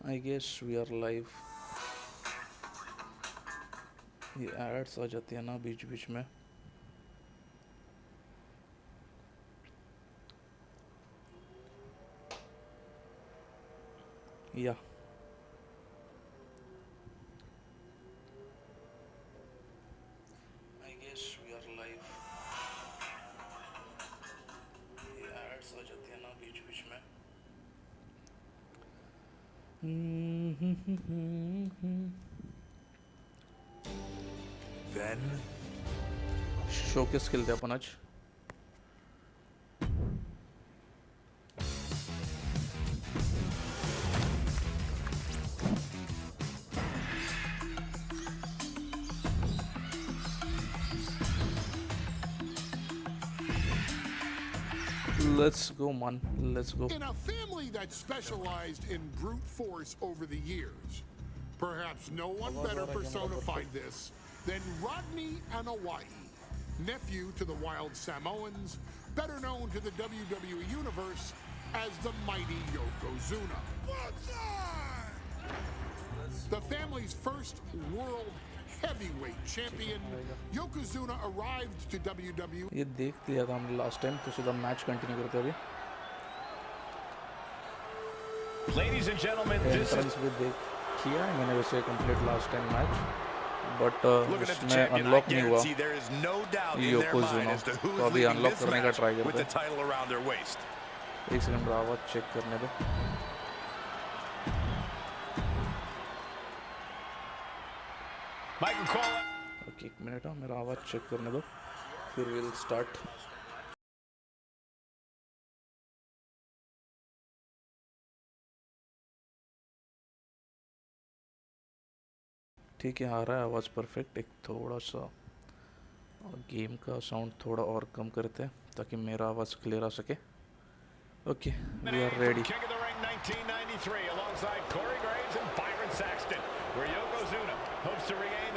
I guess we are live. ये ads आ जाती है ना बीच बीच में. या I guess we are live. ये एड्स आ जाती है ना बीच बीच में. Then शोकेस खेलते अपन आज. Let's go, man. Let's go. In a family that specialized in brute force over the years, perhaps no one better personified this than Rodney Anoa'i, nephew to the Wild Samoans, better known to the WWE Universe as the mighty Yokozuna. The family's first world heavyweight champion, Yokozuna arrived to WWE. ये देख लिया था हमने last time, तो सीधा match continue करते हैं अभी. Ladies and gentlemen, this is भी देख किया है मैंने वैसे complete last time match, but उसमें अनलॉक नहीं हुआ योकोजुना, तो अभी अनलॉक करने का ट्राई करते हैं. एक सेकंड आवाज चेक करने दो. ओके एक मिनट, मेरा आवाज चेक करने दो, फिर विल स्टार्ट. ठीक है, आ रहा है आवाज़ परफेक्ट. एक थोड़ा सा गेम का साउंड थोड़ा और कम करते हैं ताकि मेरा आवाज़ क्लियर आ सके. Okay, we are ready.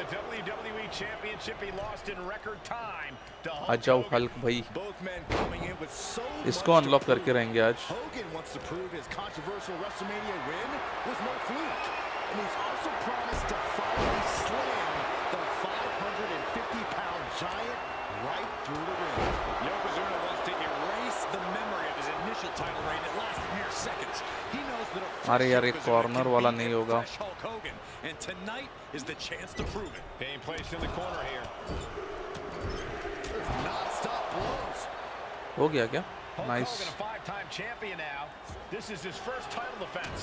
WWE Championship he lost in record time to आ जाओ हल्क भाई, इसको अनलॉक करके रहेंगे आज. Hogan wants to prove his controversial WrestleMania win was no fluke, and he's also promised to finally slam the 550-pound giant right through the ring. Yokozuna wants to erase the memory of his initial title reign that lasted mere seconds. He knows that a अरे यार एक corner वाला नहीं होगा. Hulk Hogan, and tonight is the chance to prove it. Being placed in the corner here. Non-stop blows. हो गया क्या? Hulk nice Hogan, a five-time champion now. This is his first title defense.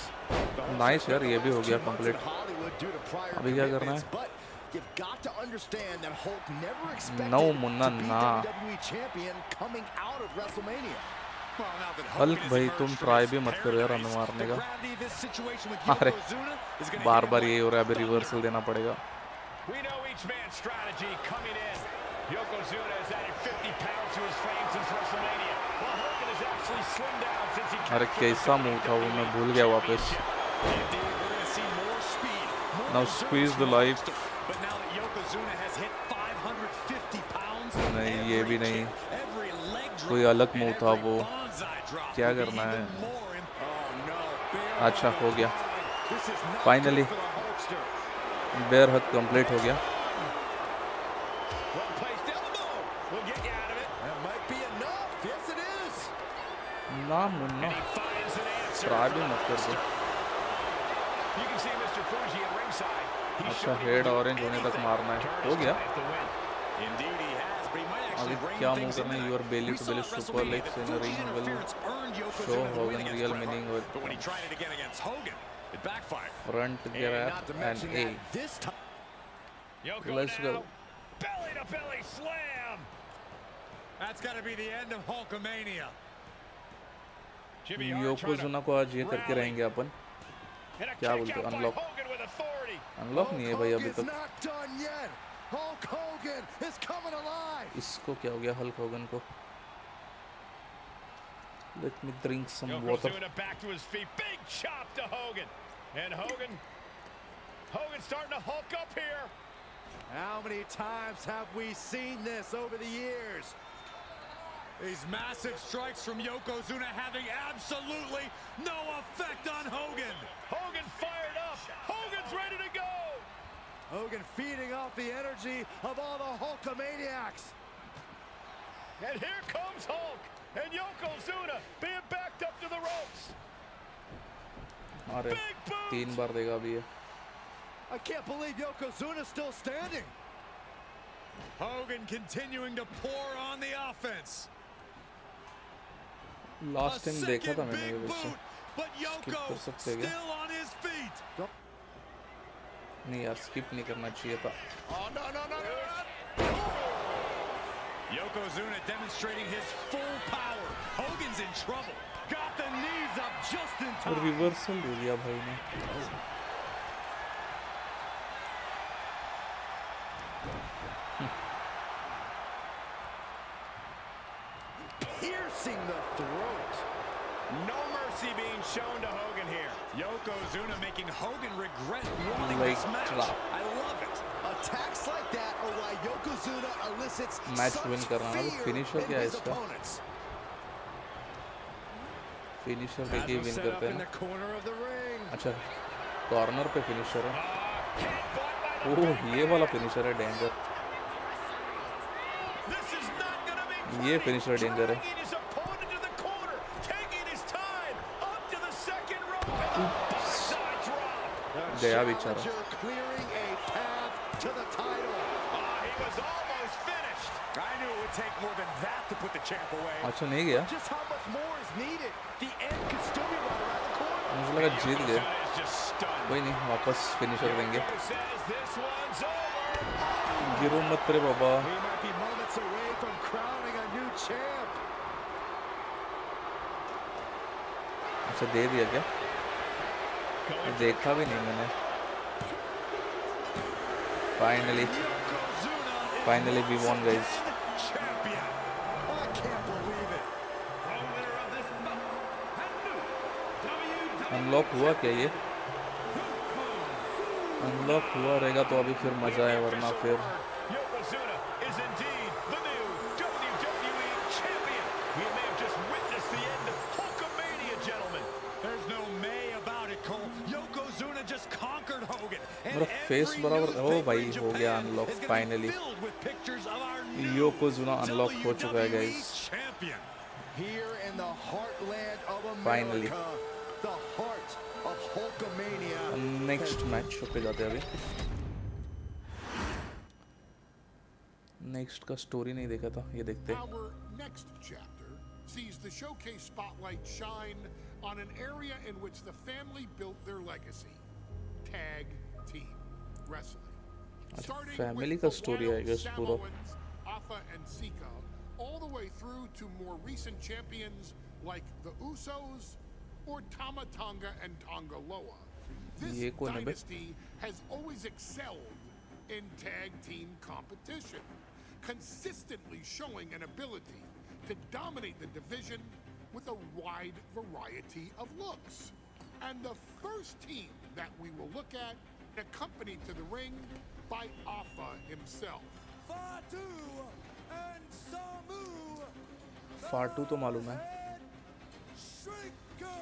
Nice यार, ये भी हो गया complete. Hollywood due to prior अभी क्या करना है? but you've got to understand that Hulk never expected No, Munna, to be ना. WWE champion coming out of WrestleMania. Hulk भाई तुम ट्राई भी मत करो यार हमें मारने का. अरे बार बार यही हो रहा है, अभी रिवर्सल देना पड़ेगा. We know each man's strategy coming in. Yokozuna has added 50 pounds to his frame since WrestleMania. While Hogan has actually slimmed down since he अरे कैसा मूव था वो, मैं भूल गया वापस. Now squeeze the life. But now that Yokozuna has hit 550 pounds, नहीं ये भी नहीं, कोई अलग मूव था वो. क्या करना है? अच्छा हो गया फाइनली, बेयर हक कंप्लीट हो गया. ना मुन्ना ट्राई भी मत कर दो. अच्छा हेड ऑरेंज होने तक मारना है. हो गया. अभी क्या मूव करना है? Your belly to belly super legs in ring will show Hogan real meaning with front grab and a. Let's go. belly to belly slam. That's got to be the end of Hulkamania. Yokozuna को आज ये करके रहेंगे अपन. क्या बोलते हो? Unlock unlock नहीं है भाई अभी तक. Hulk Hogan is coming alive. इसको क्या हो गया हल्क होगन को? Let me drink some water. Back to his feet. Big chop to Hogan. And Hogan starting to hulk up here. How many times have we seen this over the years? These massive strikes from Yokozuna having absolutely no effect on Hogan. Hogan fired up. Hogan's ready to go. Hogan feeding off the energy of all the Hulkamaniacs. And here comes Hulk. And Yokozuna being backed up to the ropes. अरे 3 बार देगा अभी ये. I can't believe Yokozuna's still standing. Hogan continuing to pour on the offense. Last time देखा था मैंने ये वैसे. But Yoko still on his feet. नहीं यार skip नहीं करना चाहिए था. Oh no. Yokozuna demonstrating his full power. Hogan's in trouble. Got the knees up just in time. Reversal दे दिया भाई ने. Piercing the throat. No mercy being shown to Hogan here. Yokozuna making Hogan regret wanting Leg this match. drop. I love it. Attacks like that are why Yokozuna elicits Match such win करना है. fear Finisher in क्या है his इसका? opponents. Finisher पे के win करते हैं in ना. the corner of the ring. अच्छा कॉर्नर पे फिनिशर है. ओह ये वाला फिनिशर है danger. This is not gonna be ये फिनिशर डेंजर है. dragging his opponent to the corner, taking his time up to the second rope. Side drop. गया बेचारा. Challenger clearing a path to the title. He was almost finished. I knew it would take more than that to put the champ away. अच्छा नहीं गया. Just how much more is needed? The end could still be right around the corner. मुझे लगा जीत गए. Yokozuna is just stunned. कोई नहीं वापस finisher देंगे. Who says this one's over? गिरो मत रे बाबा. We might be moments away from crowning a new champ. अच्छा दे दिया क्या? देखा भी नहीं मैंने. Finally we won guys. Champion. I can't believe it. Unlock हुआ क्या ये? अनलॉक हुआ रहेगा तो अभी फिर मजा है वरना फिर Yokozuna is indeed the new WWE champion. We may have just witnessed the end of Hulkamania, gentlemen. There's no may about it, Cole. Yokozuna just conquered Hogan. मेरा फेस बराबर. ओ भाई हो गया अनलॉक फाइनली. योकोजुना अनलॉक हो चुका है guys. Here in the heartland of Finally. America, the heart of Hulkamania. Next match पे जाते हैं अभी. नेक्स्ट का स्टोरी नहीं देखा था, ये देखते हैं. Our next chapter sees the showcase spotlight shine on an area in which the family built their legacy: tag team wrestling. Starting family with का the story wild I guess पूरा. Samoans, Afa and Sika, all the way through to more recent champions like the Usos or Tama Tonga and Tonga Loa. This ये कौन है बे? dynasty has always excelled in tag team competition, consistently showing an ability to dominate the division with a wide variety of looks. And the first team that we will look at, accompanied to the ring by Afa himself. Fatu and Samu. फाटू तो मालूम है. Shrinkers.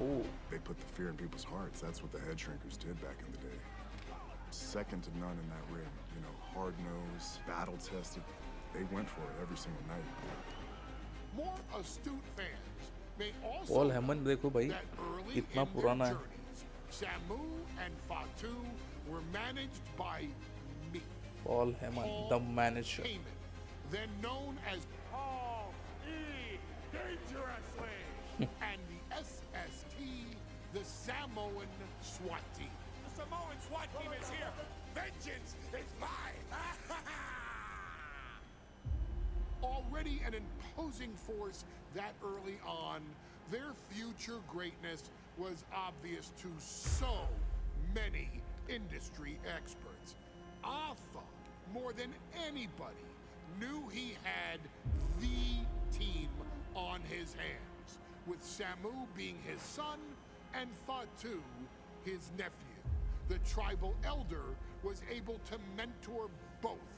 Oh, They put the fear in people's hearts. That's what the head shrinkers did back in the day. Second to none in that ring. You know, hard-nosed, battle-tested. They went for it every single night. More astute fans may also Paul Heyman देखो भाई that early कितना in their पुराना है. journeys, Samu and Fatu were managed by me, Paul Heyman the manager. Heyman, then known as Paul E. Dangerously, and the SST, the Samoan SWAT team. The Samoan SWAT team is here. Vengeance is mine! Already an imposing force that early on, their future greatness was obvious to so many industry experts. Alpha, more than anybody, knew he had the team on his hands, with Samu being his son and Fatu his nephew. The tribal elder was able to mentor both.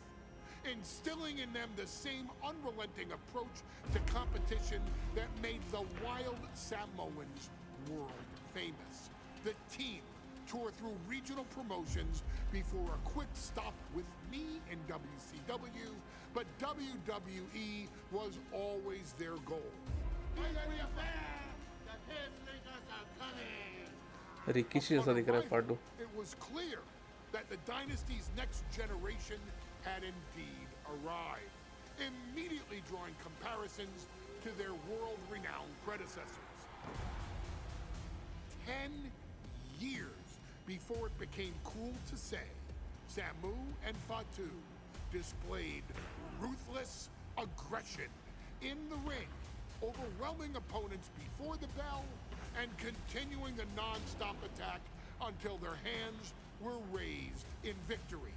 instilling in them the same unrelenting approach to competition that made the wild Samoans world famous. The team toured through regional promotions before a quick stop with me in WCW, but WWE was always their goal. Rikishi ऐसा दिख रहा है फाडू. It was clear that the dynasty's next generation had indeed arrived, immediately drawing comparisons to their world-renowned predecessors. 10 years before it became cool to say, Samu and Fatu displayed ruthless aggression in the ring, overwhelming opponents before the bell and continuing a non-stop attack until their hands were raised in victory.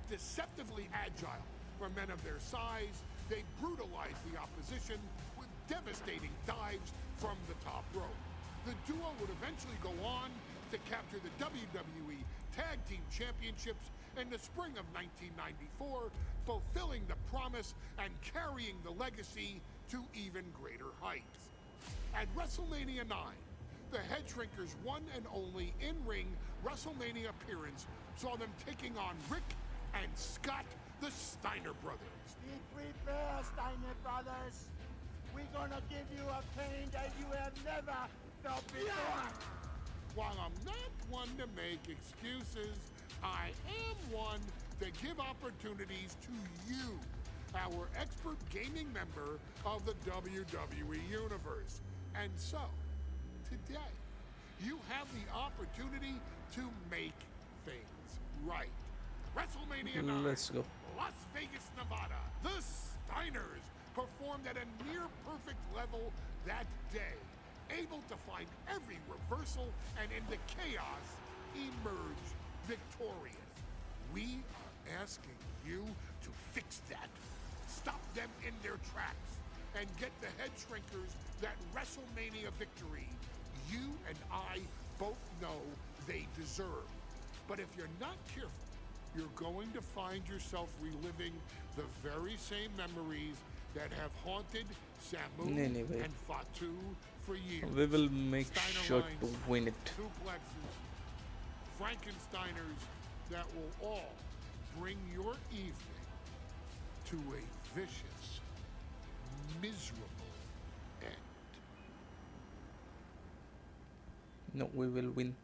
Deceptively agile for men of their size, they brutalized the opposition with devastating dives from the top rope. The duo would eventually go on to capture the WWE Tag Team Championships in the spring of 1994, fulfilling the promise and carrying the legacy to even greater heights. At WrestleMania 9, the Head Shrinkers' one and only in-ring WrestleMania appearance saw them taking on Rick and Scott, the Steiner brothers. Be prepared, Steiner brothers. We're gonna give you a pain that you have never felt before. While I'm not one to make excuses, I am one to give opportunities to you, our expert gaming member of the WWE Universe. And so, today, you have the opportunity to make things right. WrestleMania 9, Let's go. Las Vegas, Nevada. The Steiners performed at a near-perfect level that day, able to find every reversal and in the chaos emerge victorious. We are asking you to fix that. Stop them in their tracks and get the Head Shrinkers that WrestleMania victory you and I both know they deserve. But if you're not careful, you're going to find yourself reliving the very same memories that have haunted Samu and Fatu for years. We will make Steiner sure lines, to win it. Suplexes, Frankensteiners that will all bring your evening to a vicious, miserable end. No, we will win.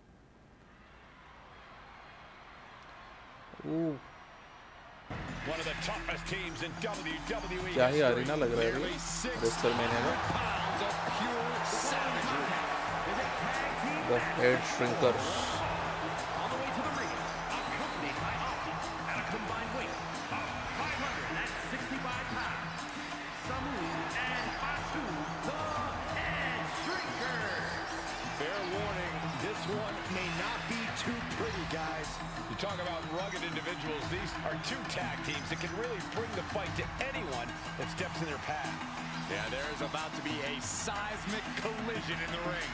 Ooh. One of the toughest teams in WWE. क्या ही arena लग रहा है अभी WrestleMania का. The Head Shrinkers. On the way to the ring, accompanied by Austin at a combined weight of 565 pounds. Samu and Fatu, the Head Shrinkers. Fair warning, this one may not be too pretty, guys. You talk about rugged individuals. These are two tag teams that can really bring the fight to anyone that steps in their path. Yeah, there is about to be a seismic collision in the ring.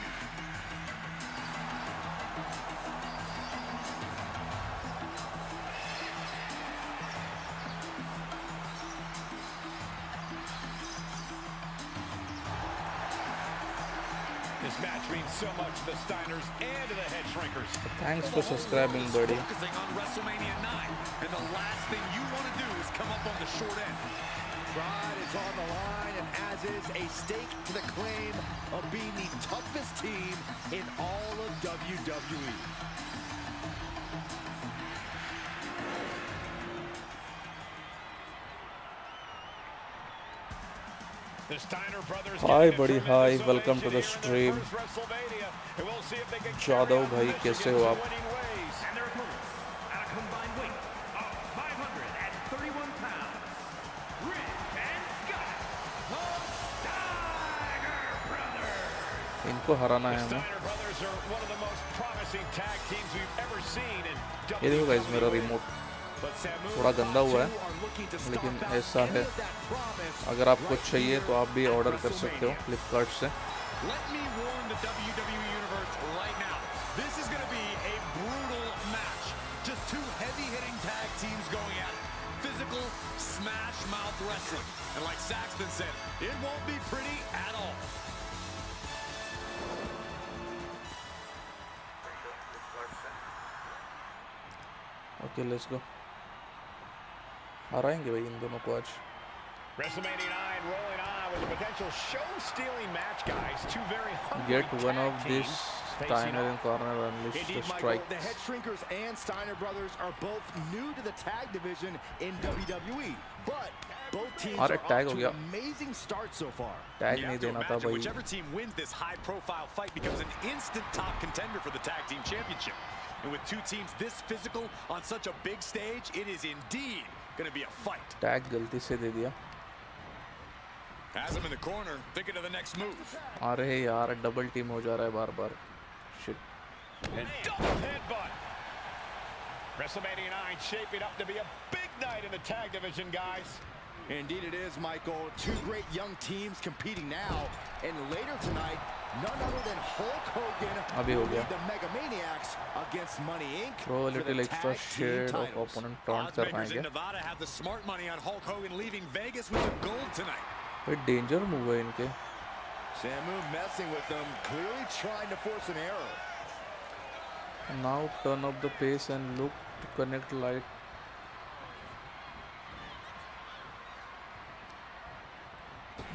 This match means so much to the Steiners and to the Head Shrinkers. Thanks for subscribing, buddy. Focusing on WrestleMania 9, and the last thing you want to do is come up on the short end. Pride is on the line, and as is a stake to the claim of being the toughest team in all of WWE. The Steiner brothers. Hi buddy, hi, welcome to the stream. Jadav भाई कैसे हो आप? And their opponents at a combined weight of 531 pounds, Rick and Scott, the Steiner brothers. इनको हराना है The हमें. Steiner brothers are one of the most promising tag teams we've ever seen in ये देखो guys मेरा remote थोड़ा गंदा हुआ है, लेकिन ऐसा है. अगर आपको चाहिए तो आप भी ऑर्डर कर सकते हो फ्लिपकार्ट से. Let me warn the WWE Universe right now. This is going to be a brutal match. Just two heavy-hitting tag teams going at it. Physical, smash wrestling. And like Saxton said, it won't be pretty at all. Okay, let's go. हराएंगे भाई इन दोनों को आज. WrestleMania 9 rolling on with a potential show-stealing match, guys. Two very hungry Get one tag of these teams Steiner in corner and unleash the Indeed, Michael, strikes. the Head Shrinkers and Steiner brothers are both new to the tag division in WWE, but both teams are off to an amazing start so far. Tag नहीं देना था भाई. Whichever team wins this high-profile fight becomes an instant top contender for the tag team championship. And with two teams this physical on such a big stage, it is indeed going to be a fight. Tag गलती से दे दिया. Has him in the corner, thinking of the next move. अरे यार double team हो जा रहा है बार-बार. Shit. And double headbutt. WrestleMania 9 shaping up to be a big night in the tag division, guys. Indeed it is, Michael. Two great young teams competing now. And later tonight, none other than Hulk Hogan will lead the Megamaniacs against Money Inc. Throw a little extra shade of opponent taunt कर Oddsmakers पाएंगे. in Nevada have the smart money on Hulk Hogan leaving Vegas with the gold tonight. ये danger move है इनके. Samu messing with them, clearly trying to force an error. Now turn up the pace and look to connect light.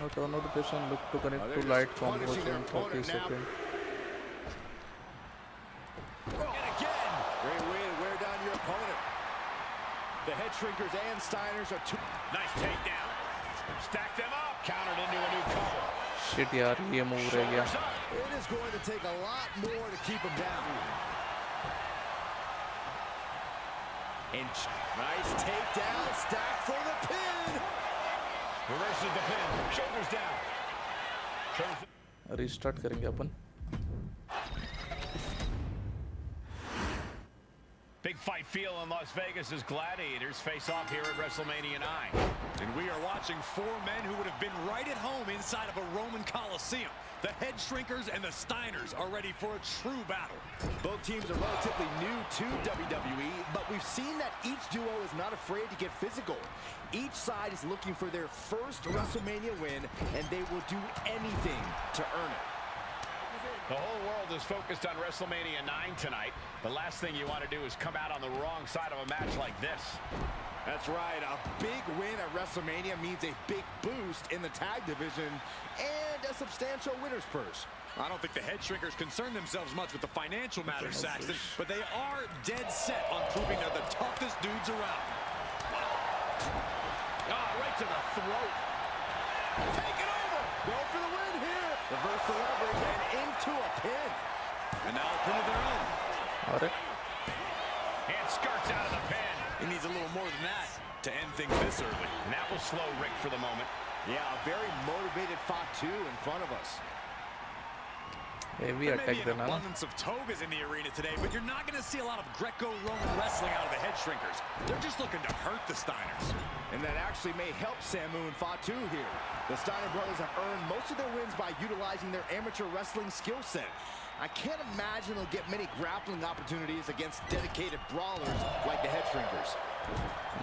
Now turn up the pace and look to connect to light combos in 30 seconds. And again, great way to wear down your opponent. The Head Shrinkers and Steiners are two. Nice takedown. Stack them up. Countered into a new cover. Shit यार ये move रह गया. It is going to take a lot more to keep him down. And nice takedown. Stack for the pin. Reverses the pin. Shoulders down. Restart करेंगे अपन. Big fight feel in Las Vegas as gladiators face off here at WrestleMania 9. And we are watching four men who would have been right at home inside of a Roman Coliseum. The Head Shrinkers and the Steiners are ready for a true battle. Both teams are relatively new to WWE, but we've seen that each duo is not afraid to get physical. Each side is looking for their first WrestleMania win, and they will do anything to earn it. The whole world is focused on WrestleMania 9 tonight. The last thing you want to do is come out on the wrong side of a match like this. That's right. A big win at WrestleMania means a big boost in the tag division and a substantial winner's purse. I don't think the Head Shrinkers concern themselves much with the financial matters, Saxton, but they are dead set on proving they're the toughest dudes around. Right to the throat. Take it over. Go for the win here. Reverse the leverage and into a pin. And now a pin of their own. Alright. And skirts out of the pin. He needs a little more than that to end things this early. And that will slow Rick for the moment. Yeah, a very motivated Fatu in front of us. Heavy There may attack be an देना ना. abundance of togas in the arena today, but you're not going to see a lot of Greco-Roman wrestling out of the Head Shrinkers. They're just looking to hurt the Steiners. And that actually may help Samu and Fatu here. The Steiner brothers have earned most of their wins by utilizing their amateur wrestling skill set. I can't imagine they'll get many grappling opportunities against dedicated brawlers like the Head Shrinkers.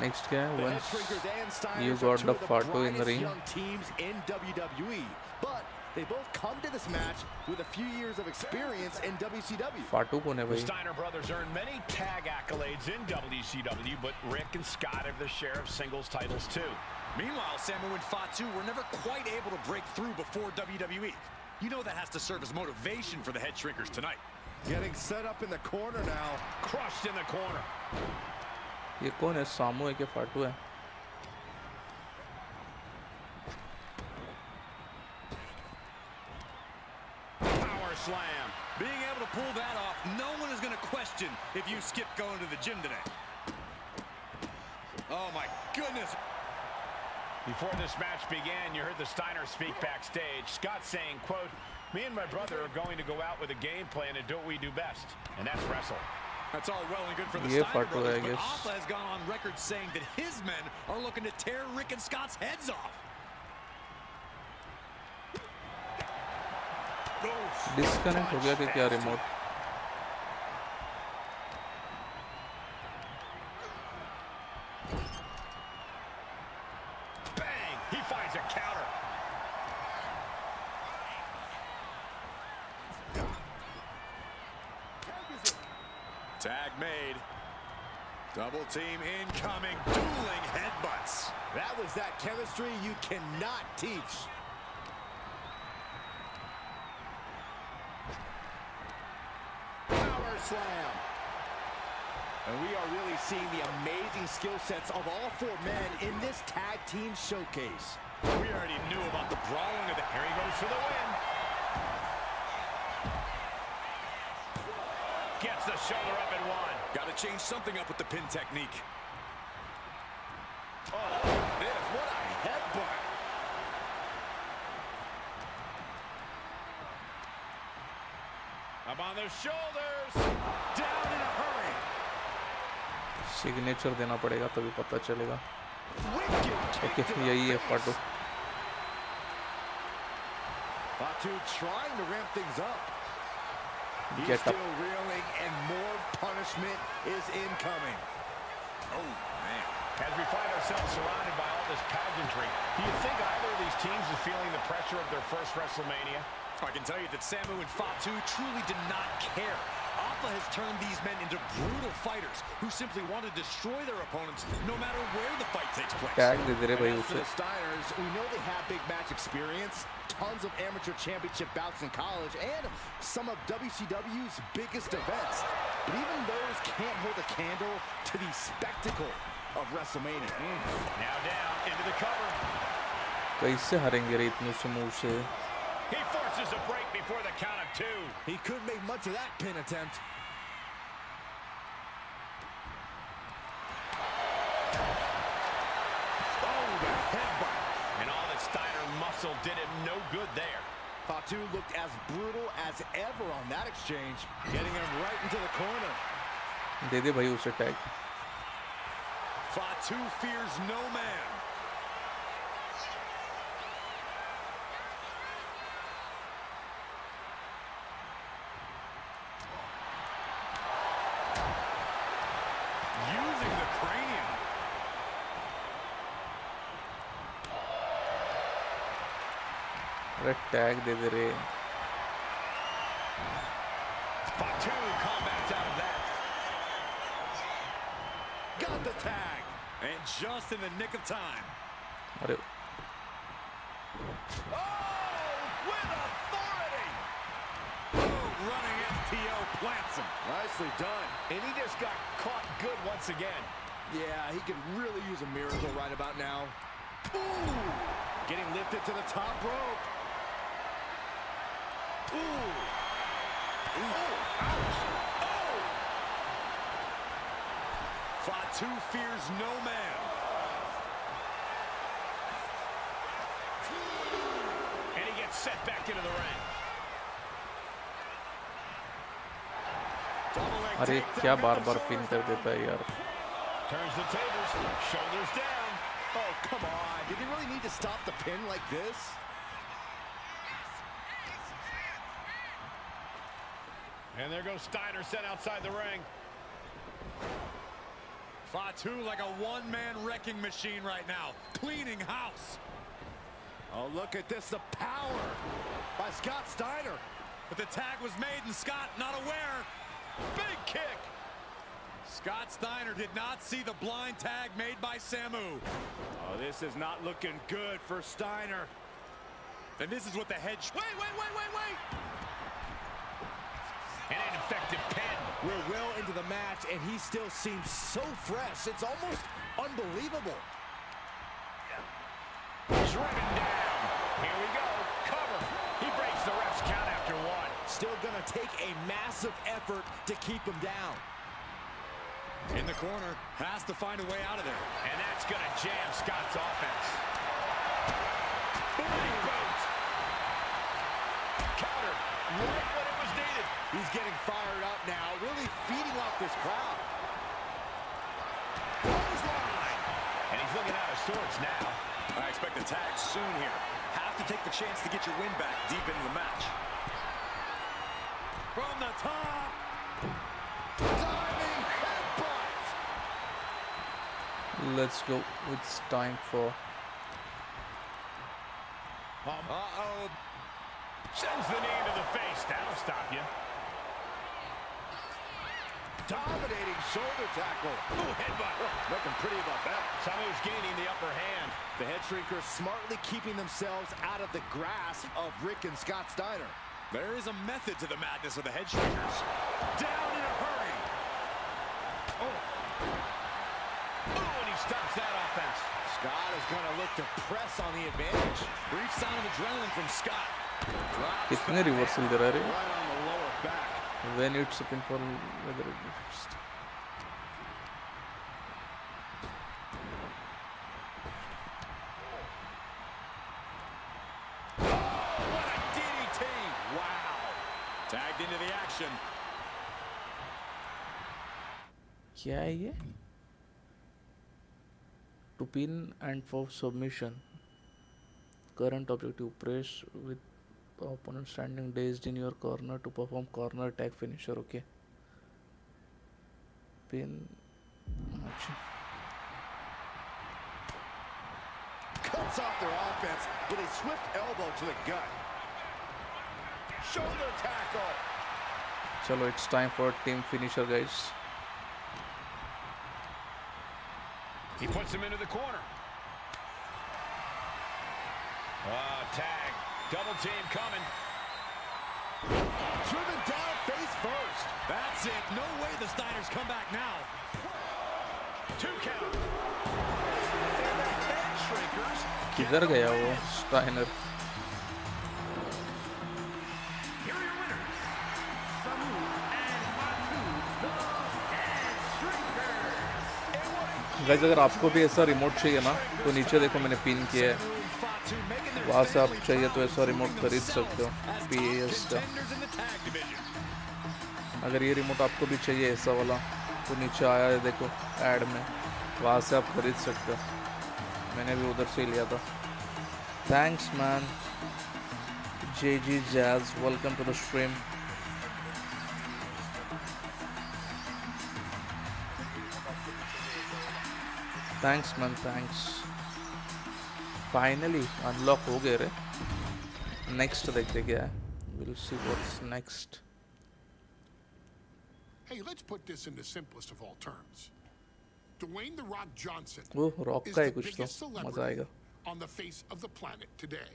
Next game, The Head once Shrinkers and you Steiners got are two the of the Fatu in the brightest ring. young teams in WWE. But they both come to this match with a few years of experience in WCW. Fatu कौन है The भाई? Steiner brothers earned many tag accolades in WCW, but Rick and Scott have their share of singles titles too. Meanwhile, Samu and Fatu were never quite able to break through before WWE. You know that has to serve as motivation for the Head Shrinkers tonight. Getting set up in the corner now. Crushed in the corner. ये कौन है? सामू है क्या फाटू है? Power slam. Being able to pull that off, no one is going to question if you skip going to the gym today. Oh my goodness. Before this match began, you heard the Steiner speak backstage. Scott saying, quote, "Me and my brother are going to go out with a game plan and do what we do best, and that's wrestle." That's all well and good for the Yeah, Steiner Fatu, brothers, I but guess. Alpha has gone on record saying that his men are looking to tear Rick and Scott's heads off. Disconnect हो गया कि क्या remote? Bang! Tag made. Double team incoming. Dueling headbutts. That was that chemistry you cannot teach. Power slam. And we are really seeing the amazing skill sets of all four men in this tag team showcase. We already knew about the brawling of the... Here he goes for the win. Gets the shoulder up and one. Got to change something up with the pin technique. Oh, this, what a headbutt. Up on their shoulders. Down in a hurry. Signature देना पड़ेगा तभी पता चलेगा. Okay, यही है फाटू. Fatu trying to ramp things up. He's Get up. still reeling, and more punishment is incoming. Oh, man. As we find ourselves surrounded by all this pageantry, do you think either of these teams is feeling the pressure of their first WrestleMania? I can tell you that Samu and Fatu truly did not care. Alpha has turned these men into brutal fighters who simply want to destroy their opponents no matter where the fight takes place. Tag दे दे रे भाई As for उसे. the Steiners, we know they have big match experience, tons of amateur championship bouts in college, and some of WCW's biggest events. But even those can't hold a candle to the spectacle of WrestleMania. Now down into the cover. कैसे हारेंगे रे इतने smooth से. He forces a break before the count of two. He couldn't make much of that pin attempt. Oh, the headbutt. And all that Steiner muscle did him no good there. Fatu looked as brutal as ever on that exchange, getting him right into the corner. दे दे भाई उसे tag. Fatu fears no man. Using the cranium. अरे tag दे दे रे. Fatu combats out of that. Got the tag. And just in the nick of time. अरे With authority. Boom, running FTO plants him. Nicely done. And he just got caught good once again. Yeah, he could really use a miracle right about now. Ooh! Getting lifted to the top rope. Ooh! Ooh! Ouch! Oh! Fatu fears no man. And he gets set back into the ring. अरे क्या बार-बार pin कर देता है यार. Turns the tables, shoulders down. Oh, come on. Did they really need to stop the pin like this? And there goes Steiner sent outside the ring. Fatu like a one-man wrecking machine right now, cleaning house. Oh, look at this, the power by Scott Steiner. But the tag was made and Scott not aware. Big kick. Scott Steiner did not see the blind tag made by Samu. Oh, this is not looking good for Steiner. And this is what the head... Wait! An ineffective pin. We're well into the match, and he still seems so fresh. It's almost unbelievable. Driven down. Here we go. Cover. He breaks the ref's count after one. Still gonna take a massive effort to keep him down. In the corner, has to find a way out of there. And that's going to jam Scott's offense. Big boot. Counter. Right when it was needed. He's getting fired up now, really feeding off this crowd. Clothesline. And he's looking out of sorts now. I expect a tag soon here. Have to take the chance to get your win back deep into the match. From the top. Diving headbutt. Let's go. It's time for. Uh-oh. Sends the knee to the face. That'll stop you. Dominating shoulder tackle. Ooh, headbutt. Looking pretty about that. Samu's gaining the upper hand. The head shrinkers smartly keeping themselves out of the grasp of Rick and Scott Steiner. There is a method to the madness of the head shrinkers. Down in a hurry. Oh, and he stops that offense. Scott is going to look to press on the advantage. Brief sign of adrenaline from Scott. कितने reversal दे रहा है Right on the lower back. when it's a pinfall whether it is What a DDT. Wow. Tagged into the action. क्या है ये to pin and for submission current objective press with the opponent standing dazed in your corner to perform corner tag finisher. Okay, pin action. Cuts off their offense with a swift elbow to the gut. Shoulder tackle. Chalo, it's time for team finisher, guys. He puts him into the corner. Tag. Double team coming. Driven down face first. That's it. No way the Steiners come back now. 2 count. And the head shrinkers. किधर गया वो Steiner? Here are your winners, Samu and Fatu, the Head Shrinkers. Guys, अगर आपको भी ऐसा remote चाहिए ना तो नीचे देखो मैंने पिन किया है, वहाँ से आप चाहिए तो ऐसा रिमोट खरीद सकते हो PAS का। अगर ये रिमोट आपको भी चाहिए ऐसा वाला तो नीचे आया है देखो ऐड में, वहाँ से आप खरीद सकते हो। मैंने भी उधर से लिया था। Thanks man JG Jazz, welcome to the stream. Thanks man, thanks. Finally unlock हो गए रे। नेक्स्ट देखते क्या है। We'll see what's next. Hey, let's put this in the simplest of all terms. Dwayne "The Rock" Johnson वो rock is का है the कुछ तो, biggest मजा celebrity आएगा। on the face of the planet today.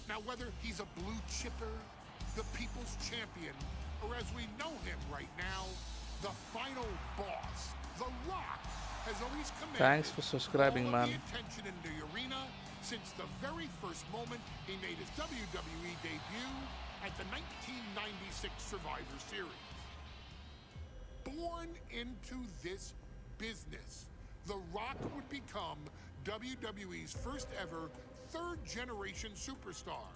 Now, whether he's a blue chipper, the people's champion, or as we know him right now, the final boss, The Rock has always commanded Thanks for subscribing, all of man. the attention in the arena since the very first moment he made his WWE debut at the 1996 Survivor Series. Born into this business, The Rock would become WWE's first ever third-generation superstar,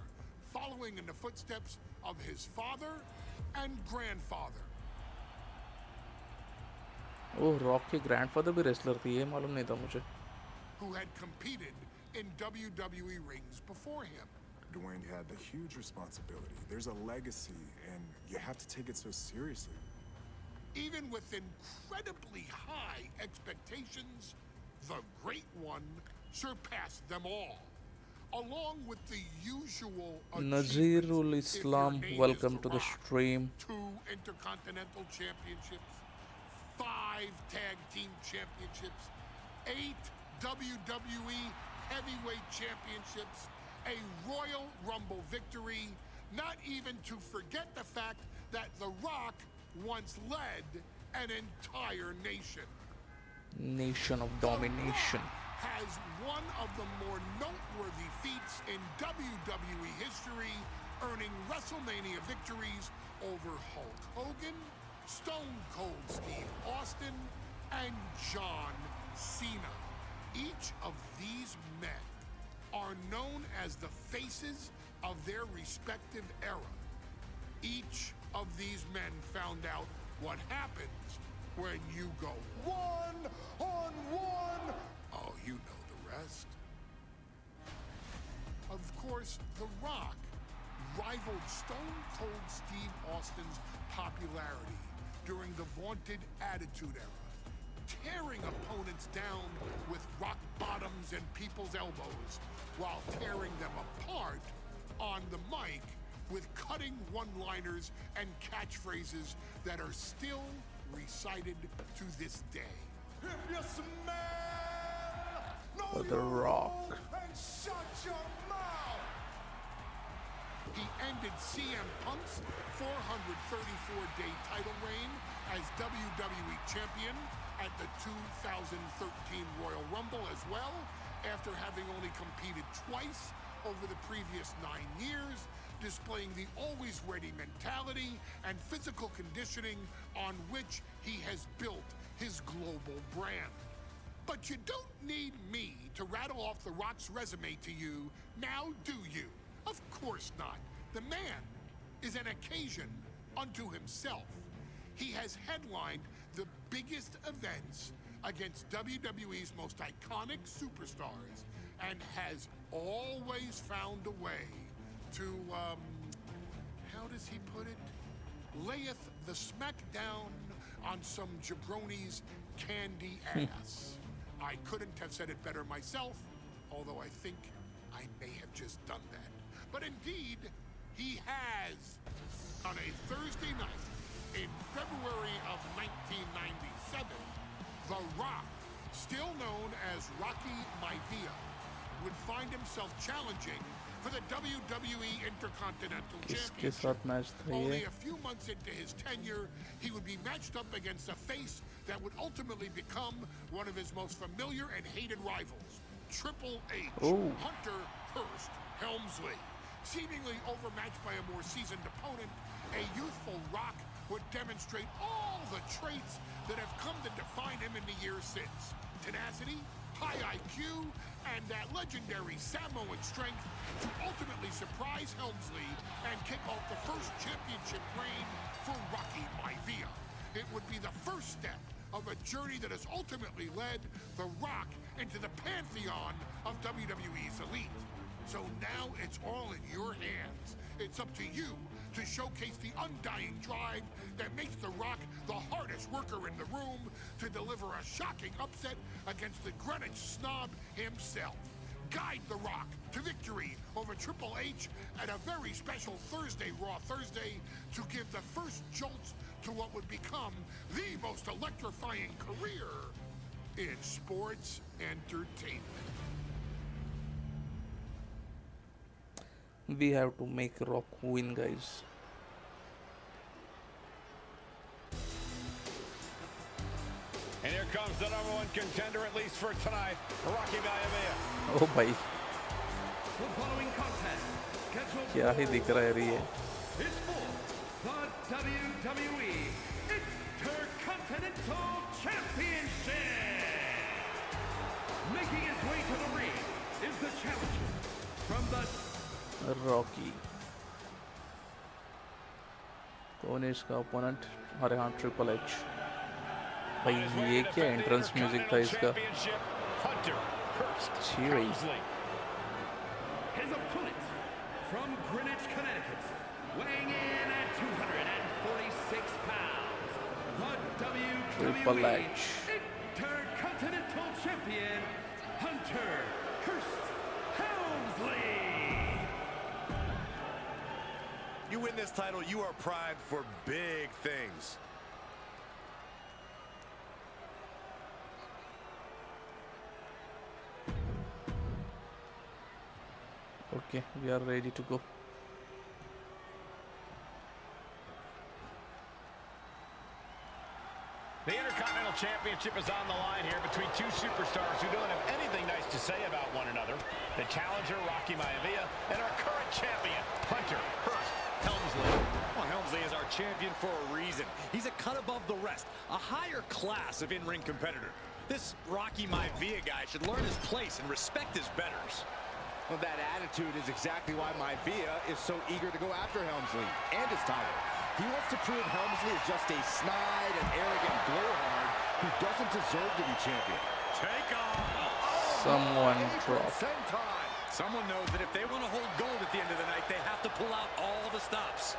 following in the footsteps of his father and grandfather. Oh, rock के grandfather भी wrestler थे, ये मालूम नहीं था मुझे। Who had competed in WWE rings before him. Dwayne had the huge responsibility. There's a legacy, and you have to take it so seriously. Even with incredibly high expectations, the Great One surpassed them all. Along with the usual Nazirul Islam, if your name welcome is to the Rock. stream. 2 Intercontinental Championships, 5 Tag Team Championships, 8 WWE Heavyweight Championships, a Royal Rumble victory, not even to forget the fact that The Rock once led an entire nation. Nation of domination. Has one of the more noteworthy feats in WWE history, earning WrestleMania victories over Hulk Hogan, Stone Cold Steve Austin, and John Cena. Each of these men are known as the faces of their respective era. Each of these men found out what happens when you go one-on-one. Oh, you know the rest. Of course, The Rock rivaled Stone Cold Steve Austin's popularity during the vaunted Attitude Era, tearing opponents down with rock bottoms and people's elbows while tearing them apart on the mic with cutting one-liners and catchphrases that are still recited to this day. If you smell The Rock. and shut your mouth. He ended CM Punk's 434-day title reign as WWE champion at the 2013 Royal Rumble as well, after having only competed twice over the previous 9 years, displaying the always ready mentality and physical conditioning on which he has built his global brand. But you don't need me to rattle off The Rock's resume to you, now do you? Of course not. The man is an occasion unto himself. He has headlined the biggest events against WWE's most iconic superstars and has always found a way to, how does he put it? Layeth the smackdown on some jabroni's candy ass. I couldn't have said it better myself, although I think I may have just done that. But indeed, he has. On a Thursday night in February of 1997, The Rock, still known as Rocky Maivia, would find himself challenging for the WWE Intercontinental किसके Championship. साथ match था Only ये? a few months into his tenure, he would be matched up against a face that would ultimately become one of his most familiar and hated rivals, Triple H, Oh. Hunter Hearst Helmsley. Seemingly overmatched by a more seasoned opponent, a youthful Rock would demonstrate all the traits that have come to define him in the years since. Tenacity, high IQ, and that legendary Samoan strength to ultimately surprise Helmsley and kick off the first championship reign for Rocky Maivia. It would be the first step of a journey that has ultimately led The Rock into the pantheon of WWE's elite. So now it's all in your hands. It's up to you to showcase the undying drive that makes The Rock the hardest worker in the room to deliver a shocking upset against the Greenwich snob himself. Guide The Rock to victory over Triple H at a very special Thursday, Raw Thursday, to give the first jolts to what would become the most electrifying career in sports entertainment. We have to make Rock win, guys. And here comes the #1 contender, at least for tonight, Rocky Maivia. Oh भाई, The following contest, scheduled क्या ही दिख रहा है रे ये? is for the WWE Intercontinental Championship. Making his way to the ring is the challenger from the Rocky. कौन है इसका ओपोनेंट? अरे हाँ, ट्रिपल एच। भाई ये क्या एंट्रेंस म्यूजिक था इसका? Hunter Hearst Cheery. Helmsley. his opponent from Greenwich, Connecticut, weighing in at 246 pounds, the Triple WWE H. Intercontinental Champion, Hunter Hearst Helmsley. You win this title, you are primed for big things. Okay, we are ready to go. The Intercontinental Championship is on the line here between two superstars who don't have anything nice to say about one another. The challenger, Rocky Maivia, and our current champion, Hunter Hearst Helmsley. Well, Helmsley is our champion for a reason. He's a cut above the rest, a higher class of in-ring competitor. This Rocky Maivia guy should learn his place and respect his betters. Well, that attitude is exactly why Maivia is so eager to go after Helmsley and his title. He wants to prove Helmsley is just a snide and arrogant blowhard who doesn't deserve to be champion. Take off. Someone Apron, dropped. same time. Someone knows that if they want to hold gold at the end of the night, they have to pull out all the stops.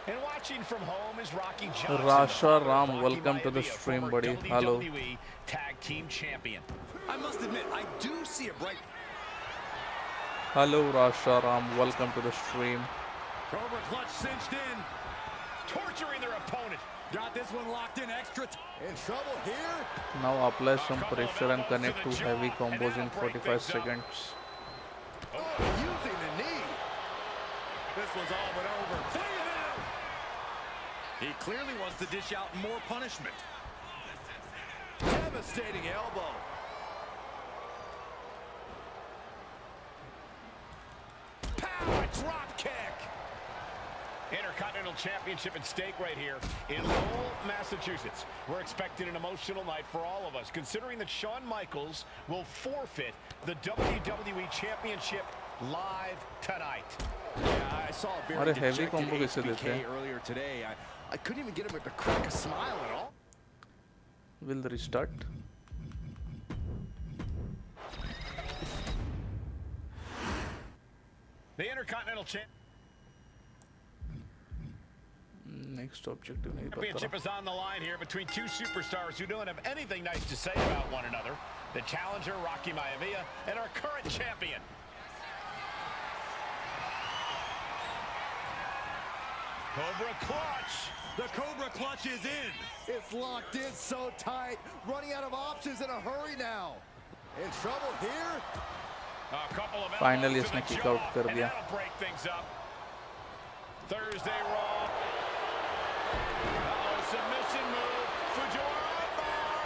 And watching from home is Rocky Johnson. Rasha Ram, Rocky welcome to the Maivia, stream, former buddy. Hello. WWE Tag Team Champion. I must admit, I do see a bright... Hello Rasha Ram, welcome to the stream. Cobra clutch cinched in. Torturing their opponent. Got this one locked in extra. In trouble here. Now apply some pressure and connect to heavy combos in 45 seconds. Oh, using the knee. This was all but over. He clearly wants to dish out more punishment. Devastating elbow. Power drop kick. Intercontinental Championship at stake right here in Lowell, Massachusetts. We're expecting an emotional night for all of us, considering that Shawn Michaels will forfeit the WWE Championship live tonight. Yeah, I saw a very heavy dejected combo कैसे देते HBK हैं? earlier today. I couldn't even get him to crack a smile at all. Will restart. The Intercontinental Next objective नहीं पता. Championship is on the line here between two superstars who don't have anything nice to say about one another. The challenger, Rocky Maivia, and our current champion. Cobra clutch. The Cobra clutch is in. It's locked in so tight. Running out of options in a hurry now. In trouble here. A couple of Finally elbows to इसने the kick jaw, out कर and दिया. that'll break things up. Thursday Raw. Submission move. Fujiwara bar.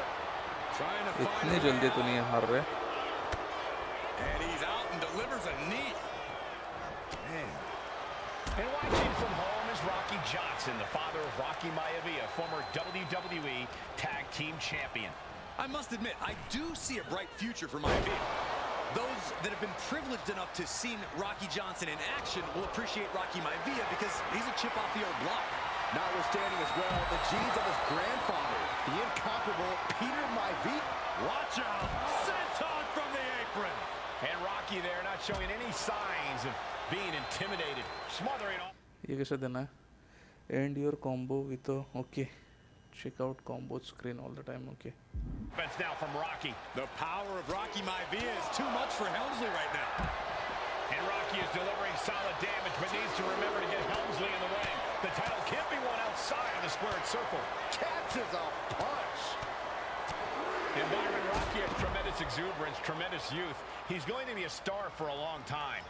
Trying to find इतनी जल्दी तो नहीं हार रहे. And he's out and delivers a knee. Man. And watching from home is Rocky Johnson, the father of Rocky Maivia, former WWE Tag Team Champion. I must admit, I do see a bright future for Maivia. Those that have been privileged enough to see Rocky Johnson in action will appreciate Rocky Maivia because he's a chip off the old block. Notwithstanding as well the genes of his grandfather, the incomparable Peter Maivia. Watch out! Senton from the apron. And Rocky there not showing any signs of being intimidated, smothering off. ये कैसे देना है? End your combo with a okay. Check out combo screen all the time. Okay. Offense now from Rocky. The power of Rocky Maivia is too much for Helmsley right now. And Rocky is delivering solid damage, but needs to remember to get Helmsley in the ring. The title can't be won outside of the squared circle. Catches a punch. And Byron, Rocky has tremendous exuberance, tremendous youth. He's going to be a star for a long time.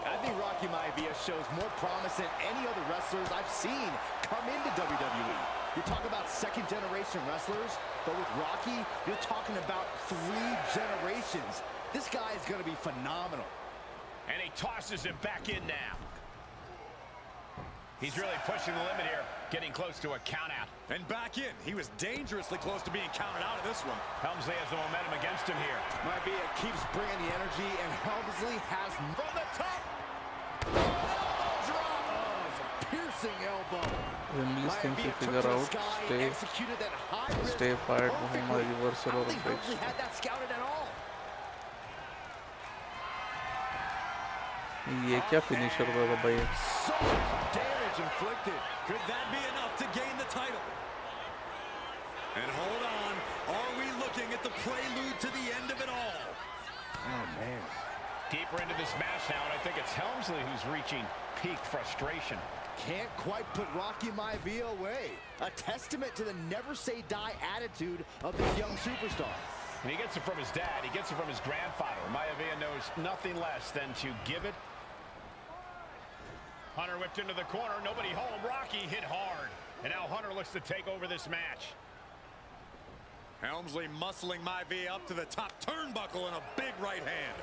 I think Rocky Maivia shows more promise than any other wrestlers I've seen come into WWE. You talk about second-generation wrestlers, but with Rocky, you're talking about 3 generations. This guy is going to be phenomenal. And he tosses him back in now. He's really pushing the limit here, getting close to a count-out. And back in. He was dangerously close to being counted out of this one. Helmsley has the momentum against him here. Maivia keeps bringing the energy, and Helmsley has from the top. Elbow drop. Oh, it's a piercing elbow. Wembley's thing to Maivia took figure to the out. sky, executed that high risk Stay fired. perfectly. Home reversal I or don't think breaks. Helmsley had that scouted at all. ये क्या finisher था भाई? So much damage inflicted. Could that be enough to gain the title? And hold on, are we looking at the prelude to the end of it all? Oh, man. Deeper into this match now, and I think it's Helmsley who's reaching peak frustration. Can't quite put Rocky Maivia away. A testament to the never-say-die attitude of this young superstar. And he gets it from his dad. He gets it from his grandfather. Maivia knows nothing less than to give it. Hunter whipped into the corner. Nobody home. Rocky hit hard. And now Hunter looks to take over this match. Helmsley muscling Maivia up to the top turnbuckle in a big right hand.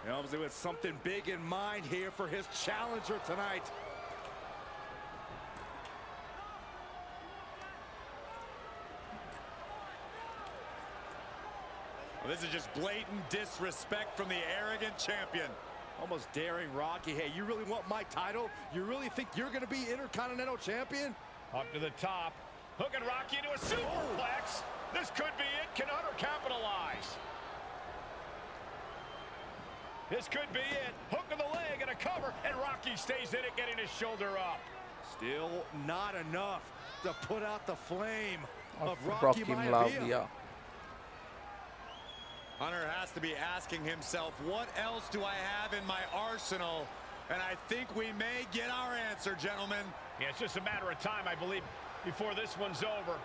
Helmsley with something big in mind here for his challenger tonight. Well, this is just blatant disrespect from the arrogant champion. Almost daring Rocky. Hey, you really want my title? You really think you're going to be Intercontinental Champion? Up to the top. Hooking Rocky into a superplex. This could be it. Can Hunter capitalize? This could be it. Hook of the leg and a cover. And Rocky stays in it, getting his shoulder up. Still not enough to put out the flame of Rocky Rocky Maivia. Maivia. Hunter has to be asking himself, what else do I have in my arsenal And I think we may get our answer, gentlemen. Yeah, it's just a matter of time, I believe, before this one's over.